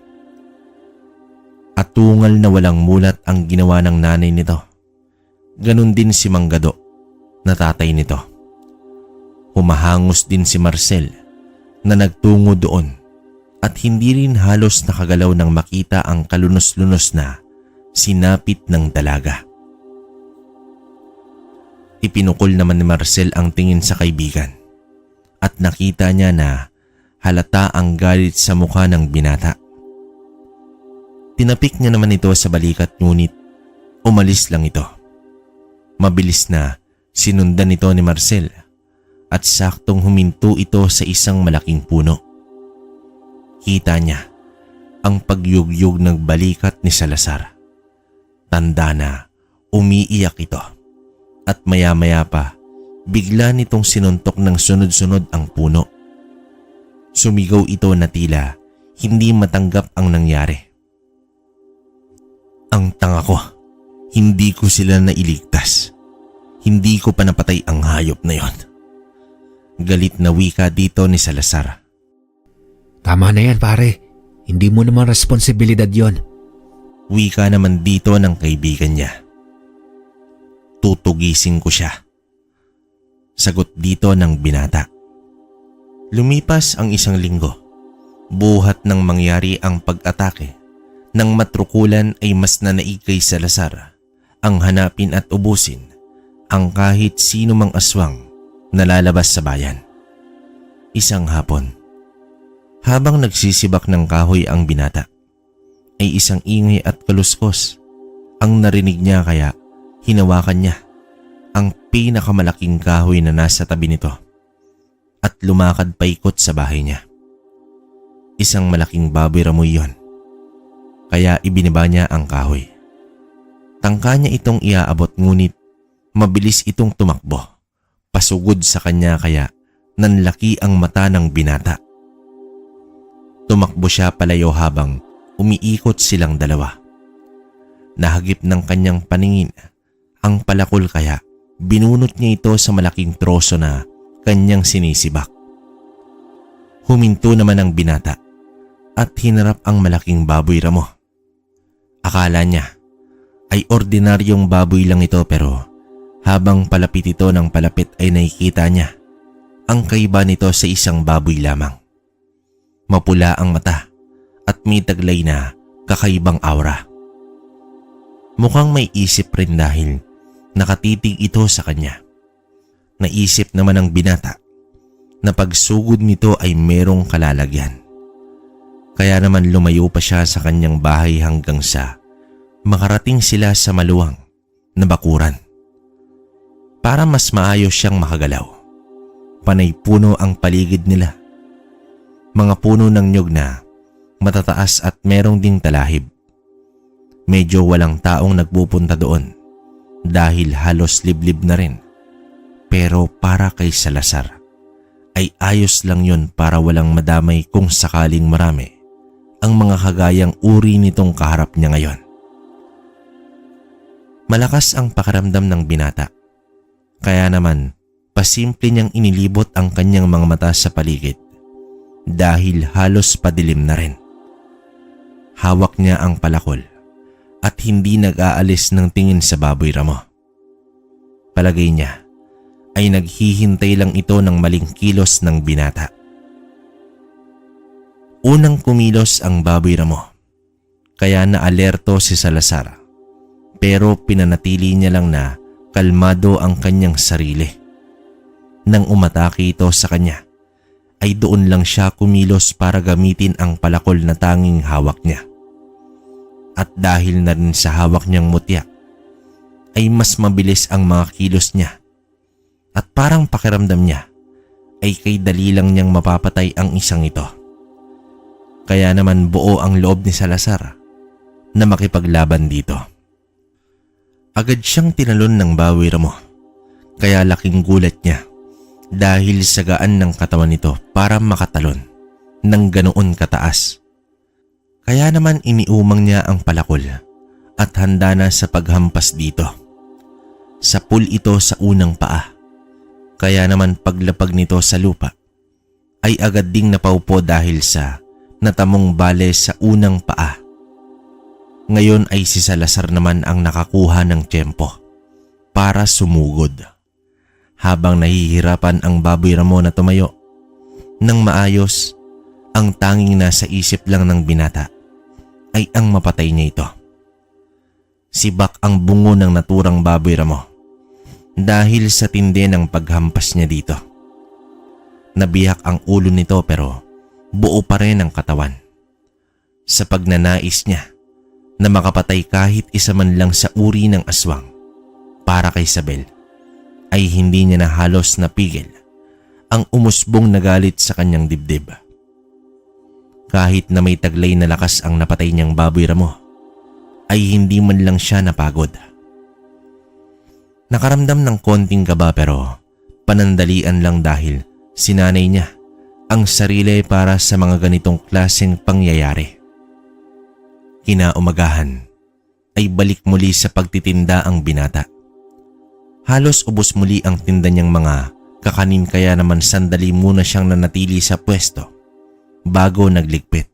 At tungal na walang mulat ang ginawa ng nanay nito. Ganon din si Manggado na tatay nito. humahangos din si Marcel na nagtungo doon at hindi rin halos nakagalaw nang makita ang kalunos-lunos na sinapit ng dalaga. Ipinukol naman ni Marcel ang tingin sa kaibigan at nakita niya na halata ang galit sa mukha ng binata. Tinapik niya naman ito sa balikat ngunit umalis lang ito. Mabilis na sinundan ito ni Marcel at saktong huminto ito sa isang malaking puno. Kita niya ang pagyugyug ng balikat ni Salazar. Tanda na umiiyak ito at maya-maya pa bigla nitong sinuntok ng sunod-sunod ang puno. Sumigaw ito na tila hindi matanggap ang nangyari. Ang tanga ko, hindi ko sila nailigtas. Hindi ko pa napatay ang hayop na yon. Galit na wika dito ni Salazar. Tama na yan pare, hindi mo naman responsibilidad yon. Wika naman dito ng kaibigan niya. Tutugisin ko siya. Sagot dito ng binata. Lumipas ang isang linggo. Buhat nang mangyari ang pag-atake. Nang matrukulan ay mas nanaig kay Salazar ang hanapin at ubusin ang kahit sino mang aswang na lalabas sa bayan. Isang hapon, habang nagsisibak ng kahoy ang binata, ay isang ingay at kaluskos ang narinig niya kaya hinawakan niya ang pinakamalaking kahoy na nasa tabi nito at lumakad paikot sa bahay niya. Isang malaking baboy ramoy yon, kaya ibiniba niya ang kahoy. Tangka niya itong iaabot ngunit mabilis itong tumakbo, pasugod sa kanya kaya nanlaki ang mata ng binata. Tumakbo siya palayo habang umiikot silang dalawa. Nahagip ng kanyang paningin ang palakol kaya binunot niya ito sa malaking troso na kanyang sinisibak. Huminto naman ang binata at hinarap ang malaking baboy ramo. Akala niya ay ordinaryong baboy lang ito pero habang palapit ito ng palapit ay nakikita niya ang kaiba nito sa isang baboy lamang. Mapula ang mata at may taglay na kakaibang aura. Mukhang may isip rin dahil nakatitig ito sa kanya. Naisip naman ng binata na pagsugod nito ay merong kalalagyan. Kaya naman lumayo pa siya sa kanyang bahay hanggang sa makarating sila sa maluwang na bakuran. Para mas maayos siyang makagalaw, panay puno ang paligid nila. Mga puno ng nyug na matataas at merong ding talahib. Medyo walang taong nagpupunta doon dahil halos liblib na rin. Pero para kay Salazar ay ayos lang yun para walang madamay kung sakaling marami ang mga kagayang uri nitong kaharap niya ngayon. Malakas ang pakiramdam ng binata. Kaya naman pasimple niyang inilibot ang kanyang mga mata sa paligid dahil halos padilim na rin. Hawak niya ang palakol at hindi nag-aalis ng tingin sa baboy ramo. Palagay niya ay naghihintay lang ito ng maling kilos ng binata. Unang kumilos ang baboy ramo, kaya naalerto si Salazar, pero pinanatili niya lang na kalmado ang kanyang sarili. Nang umatake ito sa kanya, ay doon lang siya kumilos para gamitin ang palakol na tanging hawak niya. At dahil na rin sa hawak niyang mutya, ay mas mabilis ang mga kilos niya. At parang pakiramdam niya ay kay dali lang niyang mapapatay ang isang ito. Kaya naman buo ang loob ni Salazar na makipaglaban dito. Agad siyang tinalon ng baboy ramo, kaya laking gulat niya dahil sa gaan ng katawan nito para makatalon ng ganoon kataas. Kaya naman iniumang niya ang palakol at handa na sa paghampas dito. Sapul ito sa unang paa, kaya naman paglapag nito sa lupa ay agad ding napaupo dahil sa natamong bale sa unang paa. Ngayon ay si Salazar naman ang nakakuha ng tiyempo para sumugod. Habang nahihirapan ang baboy Ramon na tumayo nang maayos, ang tanging nasa isip lang ng binata ay ang mapatay niya ito. Sibak ang bungo ng naturang baboy Ramo dahil sa tindi ng paghampas niya dito. Nabiyak ang ulo nito pero buo pa rin ang katawan. Sa pagnanais niya na makapatay kahit isa man lang sa uri ng aswang para kay Isabel, ay hindi niya na halos napigil ang umusbong na galit sa kanyang dibdib. Kahit na may taglay na lakas ang napatay niyang baboy Ramo, ay hindi man lang siya napagod. Nakaramdam ng konting kaba pero panandalian lang dahil sinanay niya ang sarili para sa mga ganitong klaseng pangyayari. Kinaumagahan ay balik muli sa pagtitinda ang binata. Halos ubos muli ang tinda niyang mga kakanin kaya naman sandali muna siyang nanatili sa pwesto bago nagligpit.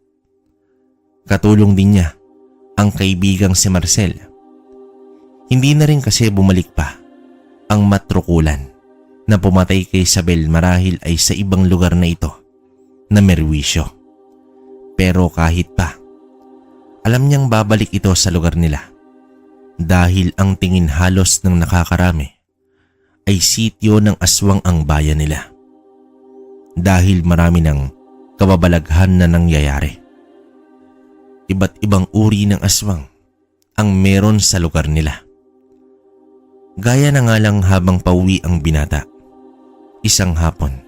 Katulong din niya ang kaibigang si Marcel. Hindi na rin kasi bumalik pa ang matrukulan na pumatay kay Isabel marahil ay sa ibang lugar na ito na merwisyo. Pero kahit pa, alam niyang babalik ito sa lugar nila dahil ang tingin halos ng nakakarami ay sityo ng aswang ang bayan nila. Dahil marami ng kababalaghan na nangyayari. Iba't ibang uri ng aswang ang meron sa lugar nila. Gaya na nga lang habang pauwi ang binata, isang hapon,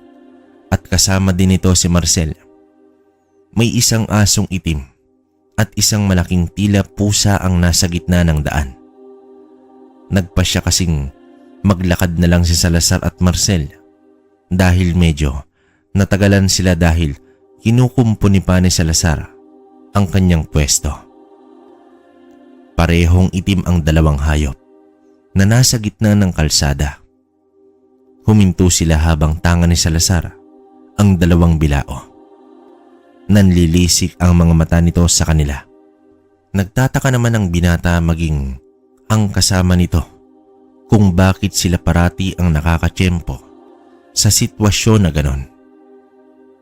at kasama din ito si Marcel. May isang asong itim at isang malaking tila pusa ang nasa gitna ng daan. Nagpa siya kasing maglakad na lang si Salazar at Marcel dahil medyo natagalan sila dahil kinukumpuni pa ni Salazar ang kanyang pwesto. Parehong itim ang dalawang hayop na nasa gitna ng kalsada. Huminto sila habang tanga ni Salazar ang dalawang bilao. Nanlilisik ang mga mata nito sa kanila. Nagtataka naman ang binata maging ang kasama nito kung bakit sila parati ang nakakatsyempo sa sitwasyon na ganon.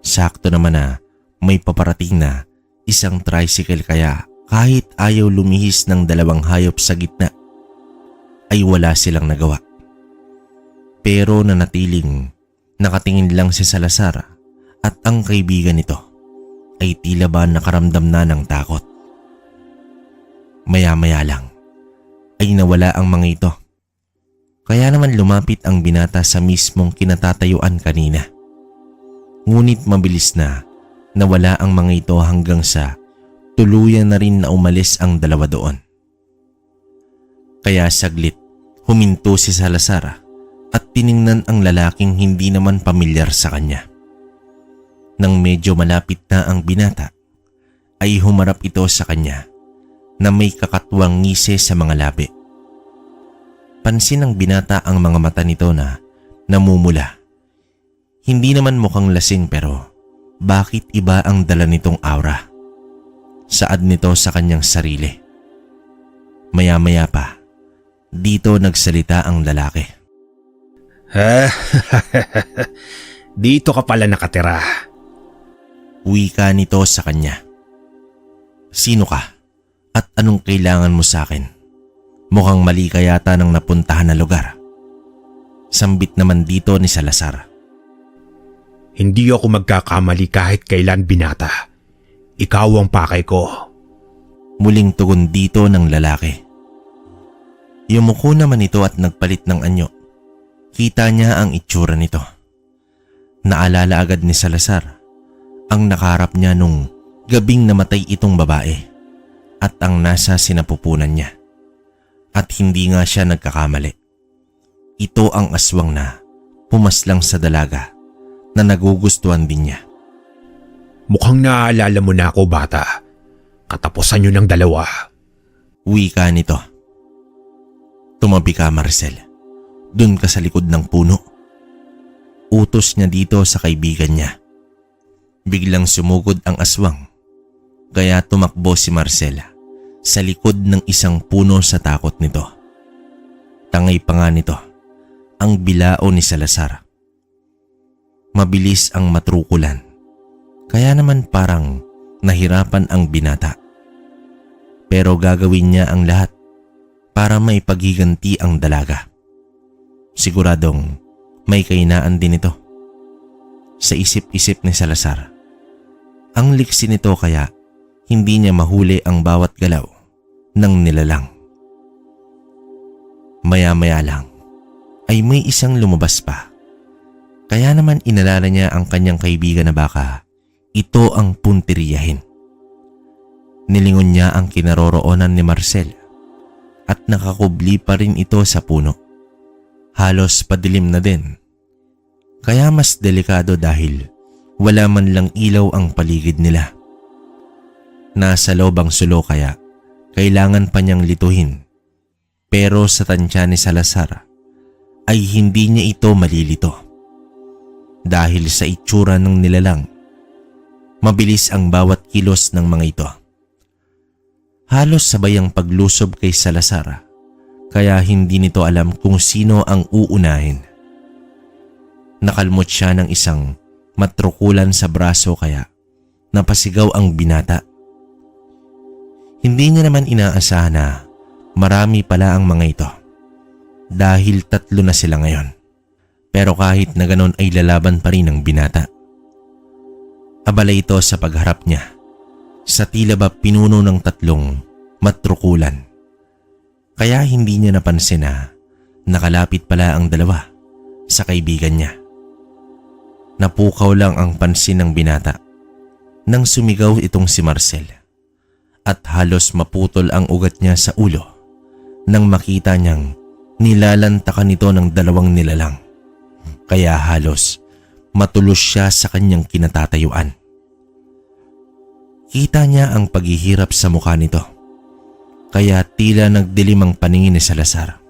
Sakto naman na may paparating na isang tricycle kaya kahit ayaw lumihis ng dalawang hayop sa gitna ay wala silang nagawa. Pero nanatiling nakatingin lang si Salazar at ang kaibigan nito ay tila ba nakaramdam na ng takot. Maya-maya lang ay nawala ang mga ito. Kaya naman lumapit ang binata sa mismong kinatatayuan kanina. Ngunit mabilis na nawala ang mga ito hanggang sa tuluyan na rin na umalis ang dalawa doon. Kaya saglit huminto si Salazar at tiningnan ang lalaking hindi naman pamilyar sa kanya. Nang medyo malapit na ang binata, ay humarap ito sa kanya na may kakatwang ngisi sa mga labi. Pansin ng binata ang mga mata nito na namumula. Hindi naman mukhang lasing pero bakit iba ang dala nitong aura? Saad nito sa kanyang sarili. Maya-maya pa, dito nagsalita ang lalaki. Dito ka pala nakatira. Wika nito sa kanya. Sino ka? At anong kailangan mo sa akin? Mukhang mali ka yata ng napuntahan na lugar. Sambit naman dito ni Salazar. Hindi ako magkakamali kahit kailan, binata. Ikaw ang pakay ko. Muling tugon dito ng lalaki. Yumuko naman ito at nagpalit ng anyo. Kita niya ang itsura nito. Naalala agad ni Salazar ang nakaharap niya nung gabing namatay itong babae at ang nasa sinapupunan niya. At hindi nga siya nagkakamali. Ito ang aswang na pumaslang sa dalaga na nagugustuhan din niya. Mukhang naaalala mo na ako, bata. Katapusan nyo ng dalawa. Wika nito. Tumabi ka, Marcel. Dun ka sa likod ng puno. Utos niya dito sa kaibigan niya. Biglang sumugod ang aswang. Kaya tumakbo si Marcel sa likod ng isang puno sa takot nito. Tangay pa nga nito ang bilao ni Salazar. Mabilis ang matrukulan, kaya naman parang nahirapan ang binata. Pero gagawin niya ang lahat para maipaghiganti ang dalaga. Siguradong may kahinaan din ito. Sa isip-isip ni Salazar, ang liksi nito kaya hindi niya mahuli ang bawat galaw ng nilalang. Maya-maya lang ay may isang lumabas pa. Kaya naman inalala niya ang kanyang kaibigan na baka ito ang punteriyahin. Nilingon niya ang kinaroroonan ni Marcel at nakakubli pa rin ito sa puno. Halos padilim na din. Kaya mas delikado dahil wala man lang ilaw ang paligid nila. Nasa loob ang sulo kaya kailangan pa niyang lituhin. Pero sa tansya ni Salazar ay hindi niya ito malilito. Dahil sa itsura ng nilalang, mabilis ang bawat kilos ng mga ito. Halos sabay ang paglusob kay Salazar kaya hindi nito alam kung sino ang uunahin. Nakalmot siya ng isang matrukulan sa braso kaya napasigaw ang binata. Hindi niya naman inaasahan na marami pala ang mga ito dahil 3 na sila ngayon. Pero kahit na ganon ay lalaban pa rin ang binata. Abala ito sa pagharap niya sa tila ba pinuno ng 3 matrukulan. Kaya hindi niya napansin na nakalapit pala ang 2 sa kaibigan niya. Napukaw lang ang pansin ng binata nang sumigaw itong si Marcel at halos maputol ang ugat niya sa ulo nang makita niyang nilalantakan ito ng 2 nilalang. Kaya halos matulos siya sa kanyang kinatatayuan. Kita niya ang paghihirap sa mukha nito, kaya tila nagdilim ang paningin ni Salazar.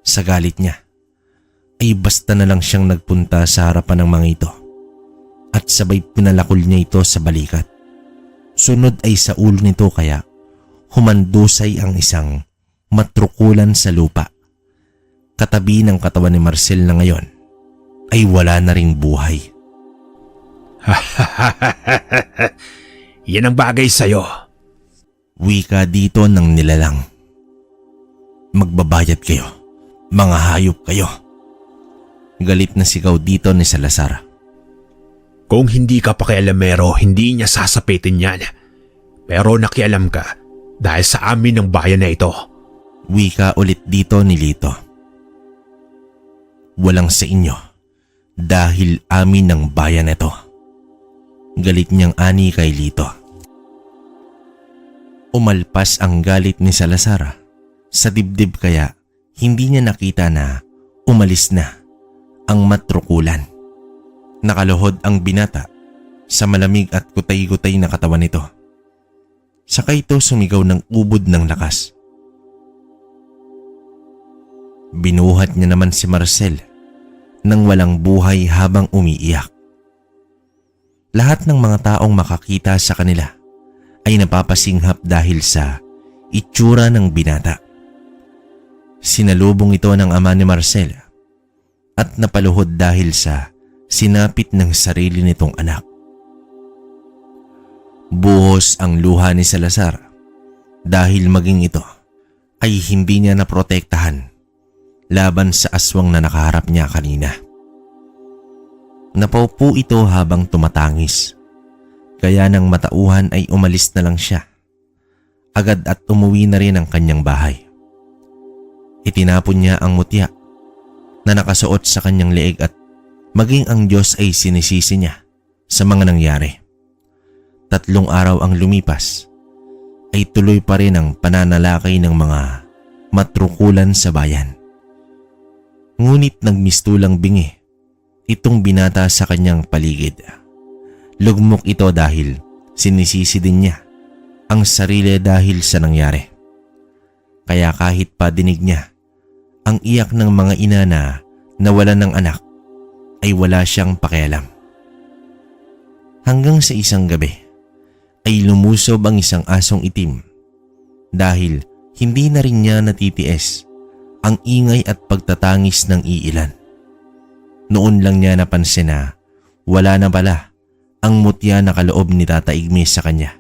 Sa galit niya, ay basta na lang siyang nagpunta sa harapan ng mga ito at sabay pinalakol niya ito sa balikat. Sunod ay sa ulo nito kaya humandusay ang isang matrukulan sa lupa. Katabi ng katawan ni Marcel na ngayon ay wala na ring buhay. Yan ang bagay sa'yo. Wika dito ng nilalang. Magbabayad kayo, mga hayop kayo. Galit na sigaw dito ni Salazar. Kung hindi ka pakialamero, hindi niya sasapitin yan. Pero nakialam ka dahil sa amin ng bayan na ito. Wika ulit dito ni Lito. Walang sa inyo dahil amin ng bayan na ito. Galit niyang ani kay Lito. Umalpas ang galit ni Salazar sa dibdib kaya hindi niya nakita na umalis na ang matrukulan. Nakaluhod ang binata sa malamig at kutay-gutay na katawan nito. Saka ito sumigaw ng ubod ng lakas. Binuhat niya naman si Marcel nang walang buhay habang umiiyak. Lahat ng mga taong makakita sa kanila ay napapasinghap dahil sa itsura ng binata. Sinalubong ito ng ama ni Marcel at napaluhod dahil sa sinapit ng sarili nitong anak. Buhos ang luha ni Salazar dahil maging ito ay hindi niya naprotektahan laban sa aswang na nakaharap niya kanina. Napaupo ito habang tumatangis, kaya nang matauhan ay umalis na lang siya. Agad at umuwi na rin ang kanyang bahay. Itinapon niya ang mutya na nakasuot sa kanyang leeg at maging ang Diyos ay sinisisi niya sa mga nangyari. 3 araw ang lumipas ay tuloy pa rin ang pananalakay ng mga matrukulan sa bayan. Ngunit nagmistulang bingi itong binata sa kanyang paligid. Lugmok ito dahil sinisisi din niya ang sarili dahil sa nangyari. Kaya kahit pa dinig niya ang iyak ng mga ina na nawalan ng anak ay wala siyang pakialam. Hanggang sa isang gabi ay lumusob ang isang asong itim dahil hindi na rin niya natitiis ang ingay at pagtatangis ng iilan. Noon lang niya napansin na wala na pala ang mutya na kaloob ni Tata Igme sa kanya.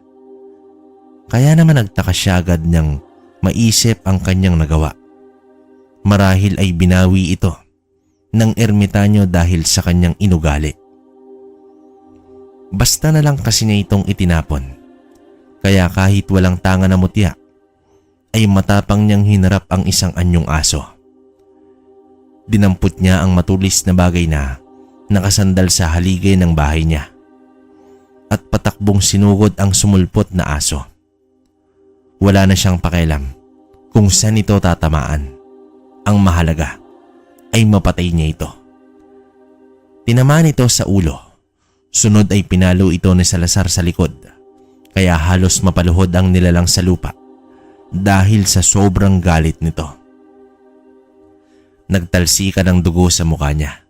Kaya naman nagtaka siya agad niyang maisip ang kanyang nagawa. Marahil ay binawi ito ng ermitanyo dahil sa kanyang inugali. Basta na lang kasi niya itong itinapon. Kaya kahit walang tanga na mutya, ay matapang niyang hinarap ang isang anyong aso. Dinampot niya ang matulis na bagay na nakasandal sa haligay ng bahay niya at patakbong sinugod ang sumulpot na aso. Wala na siyang pakialam kung saan ito tatamaan. Ang mahalaga ay mapatay niya ito. Tinamaan ito sa ulo. Sunod ay pinalo ito ni Salazar sa likod, kaya halos mapaluhod ang nilalang sa lupa dahil sa sobrang galit nito. Nagtalsika ng dugo sa mukha niya,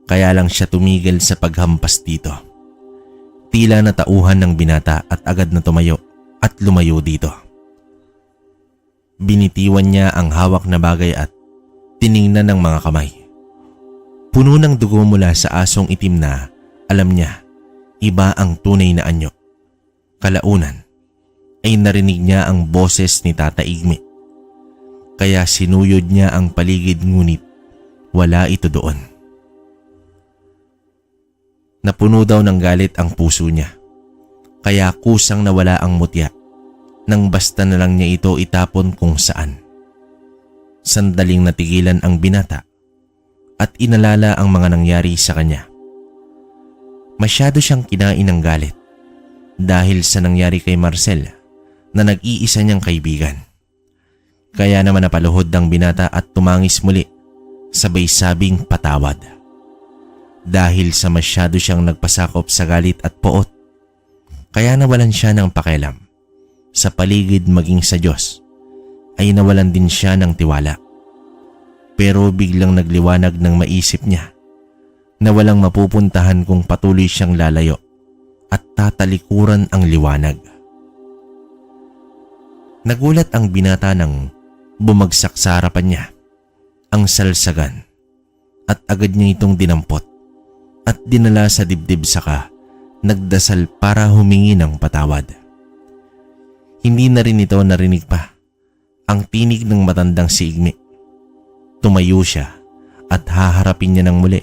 kaya lang siya tumigil sa paghampas dito. Tila natauhan ng binata at agad na tumayo at lumayo dito. Binitiwan niya ang hawak na bagay at tiningnan ng mga kamay. Puno ng dugo mula sa asong itim na alam niya iba ang tunay na anyo. Kalaunan ay narinig niya ang boses ni Tata Igme. Kaya sinuyod niya ang paligid ngunit wala ito doon. Napuno daw ng galit ang puso niya. Kaya kusang nawala ang mutya nang basta na lang niya ito itapon kung saan. Sandaling natigilan ang binata at inalala ang mga nangyari sa kanya. Masyado siyang kinain ng galit dahil sa nangyari kay Marcel na nag-iisa niyang kaibigan. Kaya naman napaluhod ang binata at tumangis muli, sabay sabing patawad. Dahil sa masyado siyang nagpasakop sa galit at poot, kaya nawalan siya ng pakialam. Sa paligid maging sa Diyos ay nawalan din siya ng tiwala. Pero biglang nagliwanag ng maisip niya na walang mapupuntahan kung patuloy siyang lalayo at tatalikuran ang liwanag. Nagulat ang binata nang bumagsak sa harapan niya ang salsagan at agad niya itong dinampot at dinala sa dibdib saka nagdasal para humingi ng patawad. Hindi na rin ito narinig pa ang tinig ng matandang si Igme. Tumayo siya at haharapin niya ng muli.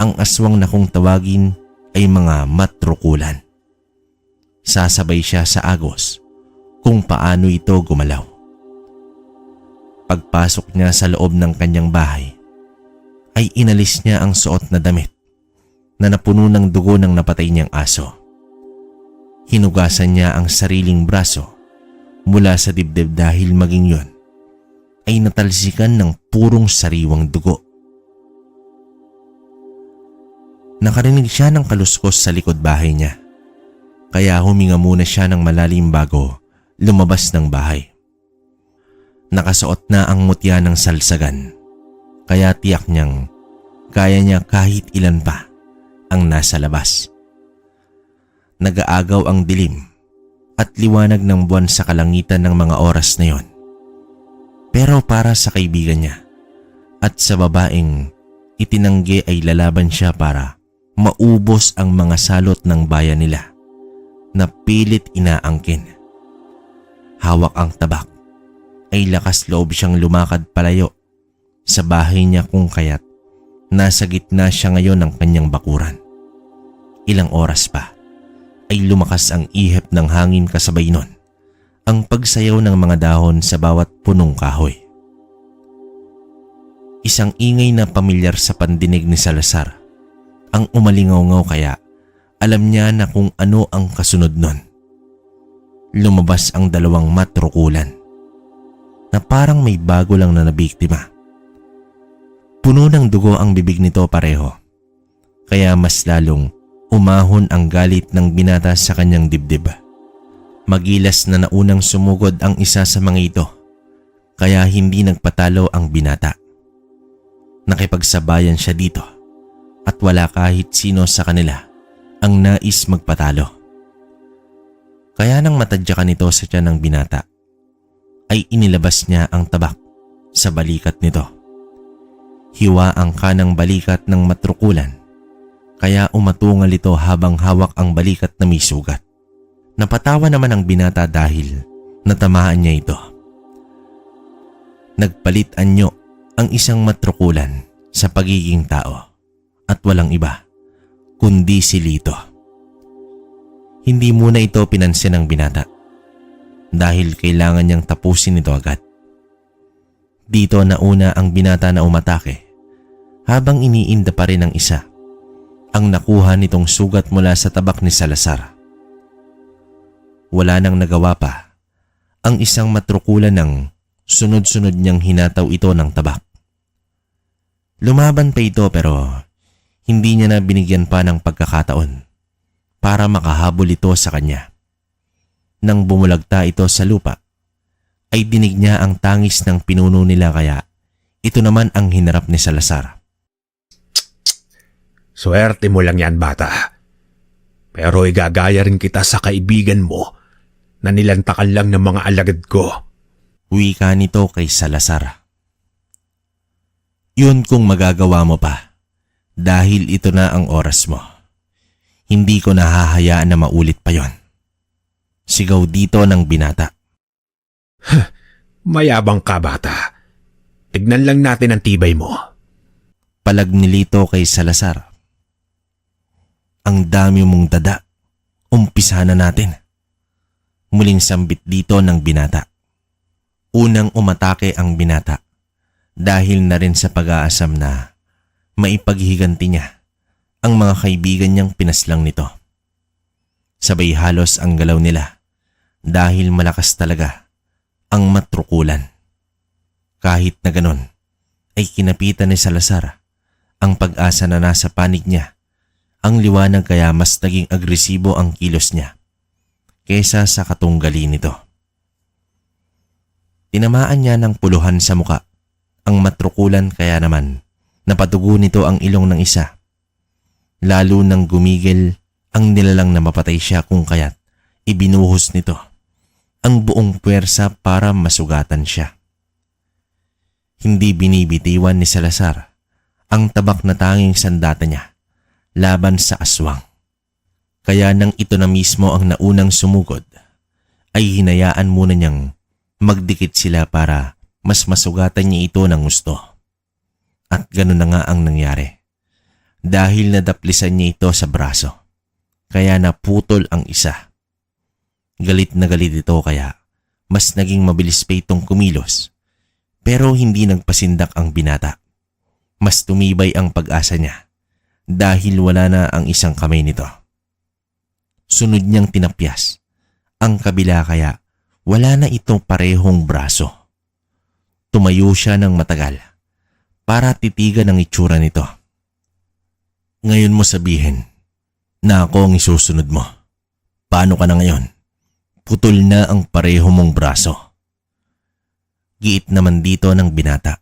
Ang aswang na kung tawagin ay mga matrukulan. Sasabay siya sa agos kung paano ito gumalaw. Pagpasok niya sa loob ng kanyang bahay, ay inalis niya ang suot na damit na napuno ng dugo ng napatay niyang aso. Hinugasan niya ang sariling braso mula sa dibdib dahil maging yon ay natalsikan ng purong sariwang dugo. Nakarinig siya ng kaluskos sa likod bahay niya, kaya huminga muna siya ng malalim bago lumabas ng bahay. Nakasuot na ang mutya ng salsagan, kaya tiyak niyang kaya niya kahit ilan pa ang nasa labas. Nag-aagaw ang dilim at liwanag ng buwan sa kalangitan ng mga oras na yon. Pero para sa kaibigan niya at sa babaeng itinanggi ay lalaban siya para maubos ang mga salot ng bayan nila na pilit inaangkin. Hawak ang tabak, ay lakas loob siyang lumakad palayo sa bahay niya kung kaya't nasa gitna siya ngayon ng kanyang bakuran. Ilang oras pa ay lumakas ang ihip ng hangin kasabay nun ang pagsayaw ng mga dahon sa bawat punong kahoy. Isang ingay na pamilyar sa pandinig ni Salazar ang umalingaw-ngaw kaya alam niya na kung ano ang kasunod nun. Lumabas ang dalawang matrukulan na parang may bago lang na nabiktima. Puno ng dugo ang bibig nito pareho, kaya mas lalong umahon ang galit ng binata sa kanyang dibdib. Magilas na naunang sumugod ang isa sa mga ito, kaya hindi nagpatalo ang binata. Nakipagsabayan siya dito at wala kahit sino sa kanila ang nais magpatalo. Kaya nang matadyakan ito sa tiyan ng binata, ay inilabas niya ang tabak sa balikat nito. Hiwa ang kanang balikat ng matrukulan, kaya umatungal ito habang hawak ang balikat na may sugat. Napatawa naman ang binata dahil natamaan niya ito. Nagpalit anyo ang isang matrukulan sa pagiging tao at walang iba kundi si Lito. Hindi muna ito pinansin ng binata dahil kailangan niyang tapusin ito agad. Dito nauna ang binata na umatake habang iniinda pa rin ang isa ang nakuha nitong sugat mula sa tabak ni Salazar. Wala nang nagawa pa ang isang matrukulan ng sunod-sunod niyang hinataw ito ng tabak. Lumaban pa ito pero hindi niya na binigyan pa ng pagkakataon para makahabol ito sa kanya. Nang bumulagta ito sa lupa, ay dinig niya ang tangis ng pinuno nila kaya ito naman ang hinarap ni Salazar. Swerte mo lang yan, bata. Pero igagaya rin kita sa kaibigan mo na nilantakan lang ng mga alagad ko. Wika nito kay Salazar. Yun kung magagawa mo pa dahil ito na ang oras mo. Hindi ko nahahayaan na maulit pa yon. Sigaw dito ng binata. Mayabang ka, bata. Tignan lang natin ang tibay mo. Palag nilito kay Salazar. Ang dami mong dada. Umpisa na natin. Muling sambit dito ng binata. Unang umatake ang binata dahil na rin sa pag-aasam na maipaghiganti niya ang mga kaibigan niyang pinaslang nito. Sabay halos ang galaw nila dahil malakas talaga ang matrukulan. Kahit na ganon ay kinapitan ni Salazar ang pag-asa na nasa panig niya. Ang liwanag kaya mas naging agresibo ang kilos niya kesa sa katunggali nito. Tinamaan niya ng puluhan sa muka ang matrukulan kaya naman napatugo nito ang ilong ng isa. Lalo nang gumigil ang nilalang na mapatay siya kung kaya't ibinuhos nito ang buong puwersa para masugatan siya. Hindi binibitiwan ni Salazar ang tabak na tanging sandata niya laban sa aswang. Kaya nang ito na mismo ang naunang sumugod, ay hinayaan muna niyang magdikit sila para mas masugatan niya ito ng gusto. At gano'n na nga ang nangyari. Dahil nadaplisan niya ito sa braso, kaya naputol ang isa. Galit na galit ito kaya mas naging mabilis pa itong kumilos. Pero hindi nagpasindak ang binata. Mas tumibay ang pag-asa niya dahil wala na ang isang kamay nito. Sunod niyang tinapyas ang kabila kaya wala na itong parehong braso. Tumayo siya ng matagal para titigan ang itsura nito. Ngayon mo sabihin na ako ang isusunod mo. Paano ka na ngayon? Putol na ang pareho mong braso. Giit naman dito ng binata.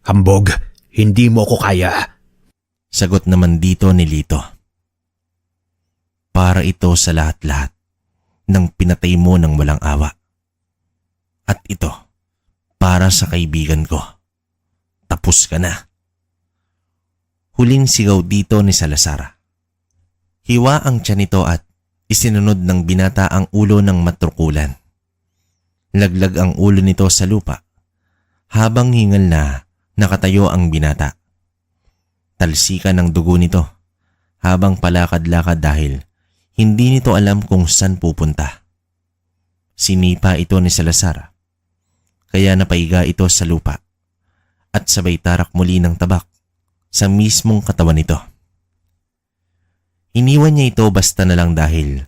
Hambog, hindi mo ko kaya. Sagot naman dito ni Lito. Para ito sa lahat-lahat ng pinatay mo ng walang awa. At ito, para sa kaibigan ko. Tapos ka na. Huling sigaw dito ni Salazar. Hiwa ang tiyan nito at isinunod ng binata ang ulo ng matrukulan. Laglag ang ulo nito sa lupa habang hingal na nakatayo ang binata. Talsikan ng dugo nito habang palakad-lakad dahil hindi nito alam kung saan pupunta. Sinipa ito ni Salazar kaya napaiga ito sa lupa at sabay tarak muli ng tabak sa mismong katawan nito. Iniwan niya ito basta na lang dahil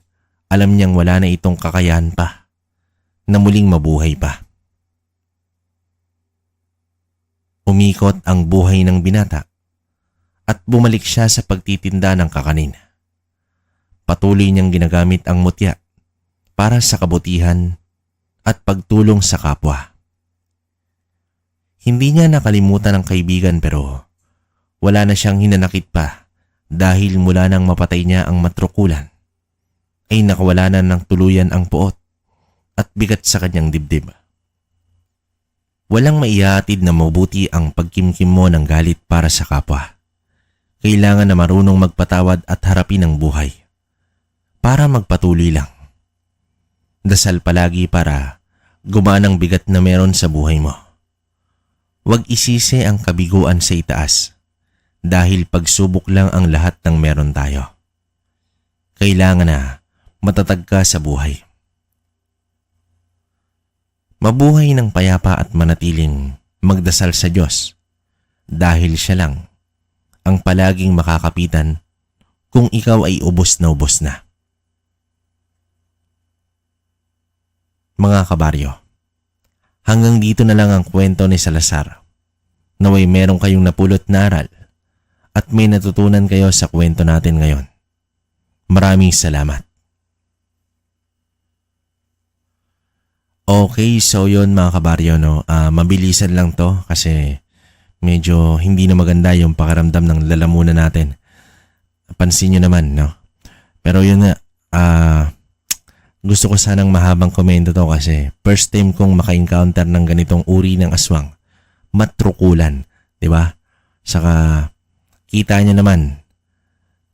alam niyang wala na itong kakayahan pa na muling mabuhay pa. Umikot ang buhay ng binata at bumalik siya sa pagtitinda ng kakanin. Patuloy niyang ginagamit ang mutya para sa kabutihan at pagtulong sa kapwa. Hindi niya nakalimutan ang kaibigan pero wala na siyang hinanakit pa dahil mula nang mapatay niya ang matrukulan ay nakawala na ng tuluyan ang puot at bigat sa kanyang dibdib. Walang maihatid na mabuti ang pagkimkim mo ng galit para sa kapwa. Kailangan na marunong magpatawad at harapin ang buhay. Para magpatuloy lang. Dasal palagi para gumaan ang bigat na meron sa buhay mo. Huwag isisi ang kabiguan sa itaas dahil pagsubok lang ang lahat ng meron tayo. Kailangan na matatag ka sa buhay. Mabuhay ng payapa at manatiling magdasal sa Diyos dahil siya lang ang palaging makakapitan kung ikaw ay ubos na. Mga kabaryo, hanggang dito na lang ang kwento ni Salazar. Naway meron kayong napulot na aral at may natutunan kayo sa kwento natin ngayon. Maraming salamat. Okay, so yun mga kabaryo, no? Mabilisan lang to kasi medyo hindi na maganda yung pakiramdam ng lalamunan natin. Pansin nyo naman, no? Pero yun nga, gusto ko sanang mahabang komento to kasi first time kong maka-encounter ng ganitong uri ng aswang. Matrukulan, di ba? Saka kita nyo naman,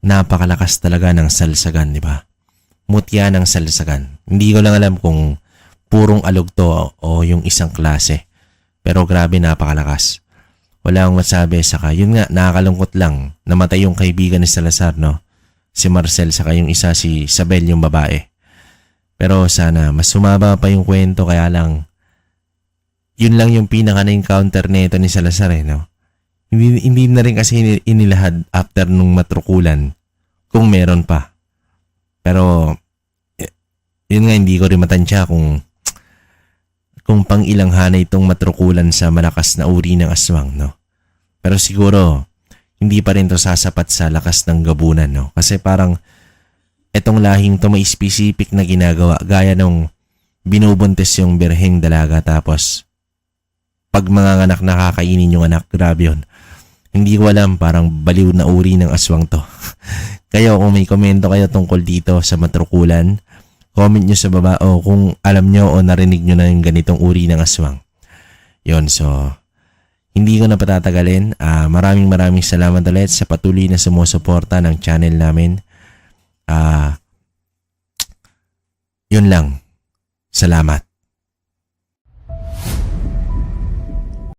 napakalakas talaga ng salsagan, di ba? Mutya ng salsagan. Hindi ko lang alam kung purong alog to o yung isang klase. Pero grabe, napakalakas. Wala akong masabi. Saka yun nga, nakakalungkot lang. Namatay yung kaibigan ni Salazar, no? Si Marcel, saka yung isa si Isabel, yung babae. Pero sana mas sumaba pa yung kwento, kaya lang yun lang yung pinaka na-encounter nito ni Salazar, no? Hindi na rin kasi inilahad after nung matrukulan kung meron pa. Pero yun nga, hindi ko rin matansya kung pang ilang hanay itong matrukulan sa malakas na uri ng aswang, no? Pero siguro hindi pa rin to sasapat sa lakas ng gabunan, no? Kasi parang etong lahing to may specific na ginagawa, gaya nung binubuntis yung birheng dalaga tapos pag mga anak nakakainin yung anak, grabe yun. Hindi ko alam, parang baliw na uri ng aswang to. Kayo, kung may komento kayo tungkol dito sa matrukulan, comment nyo sa baba o kung alam nyo o narinig nyo na yung ganitong uri ng aswang. Yon, so hindi ko na patatagalin. Maraming salamat ulit sa patuloy na sumusuporta ng channel namin. Yun lang. Salamat.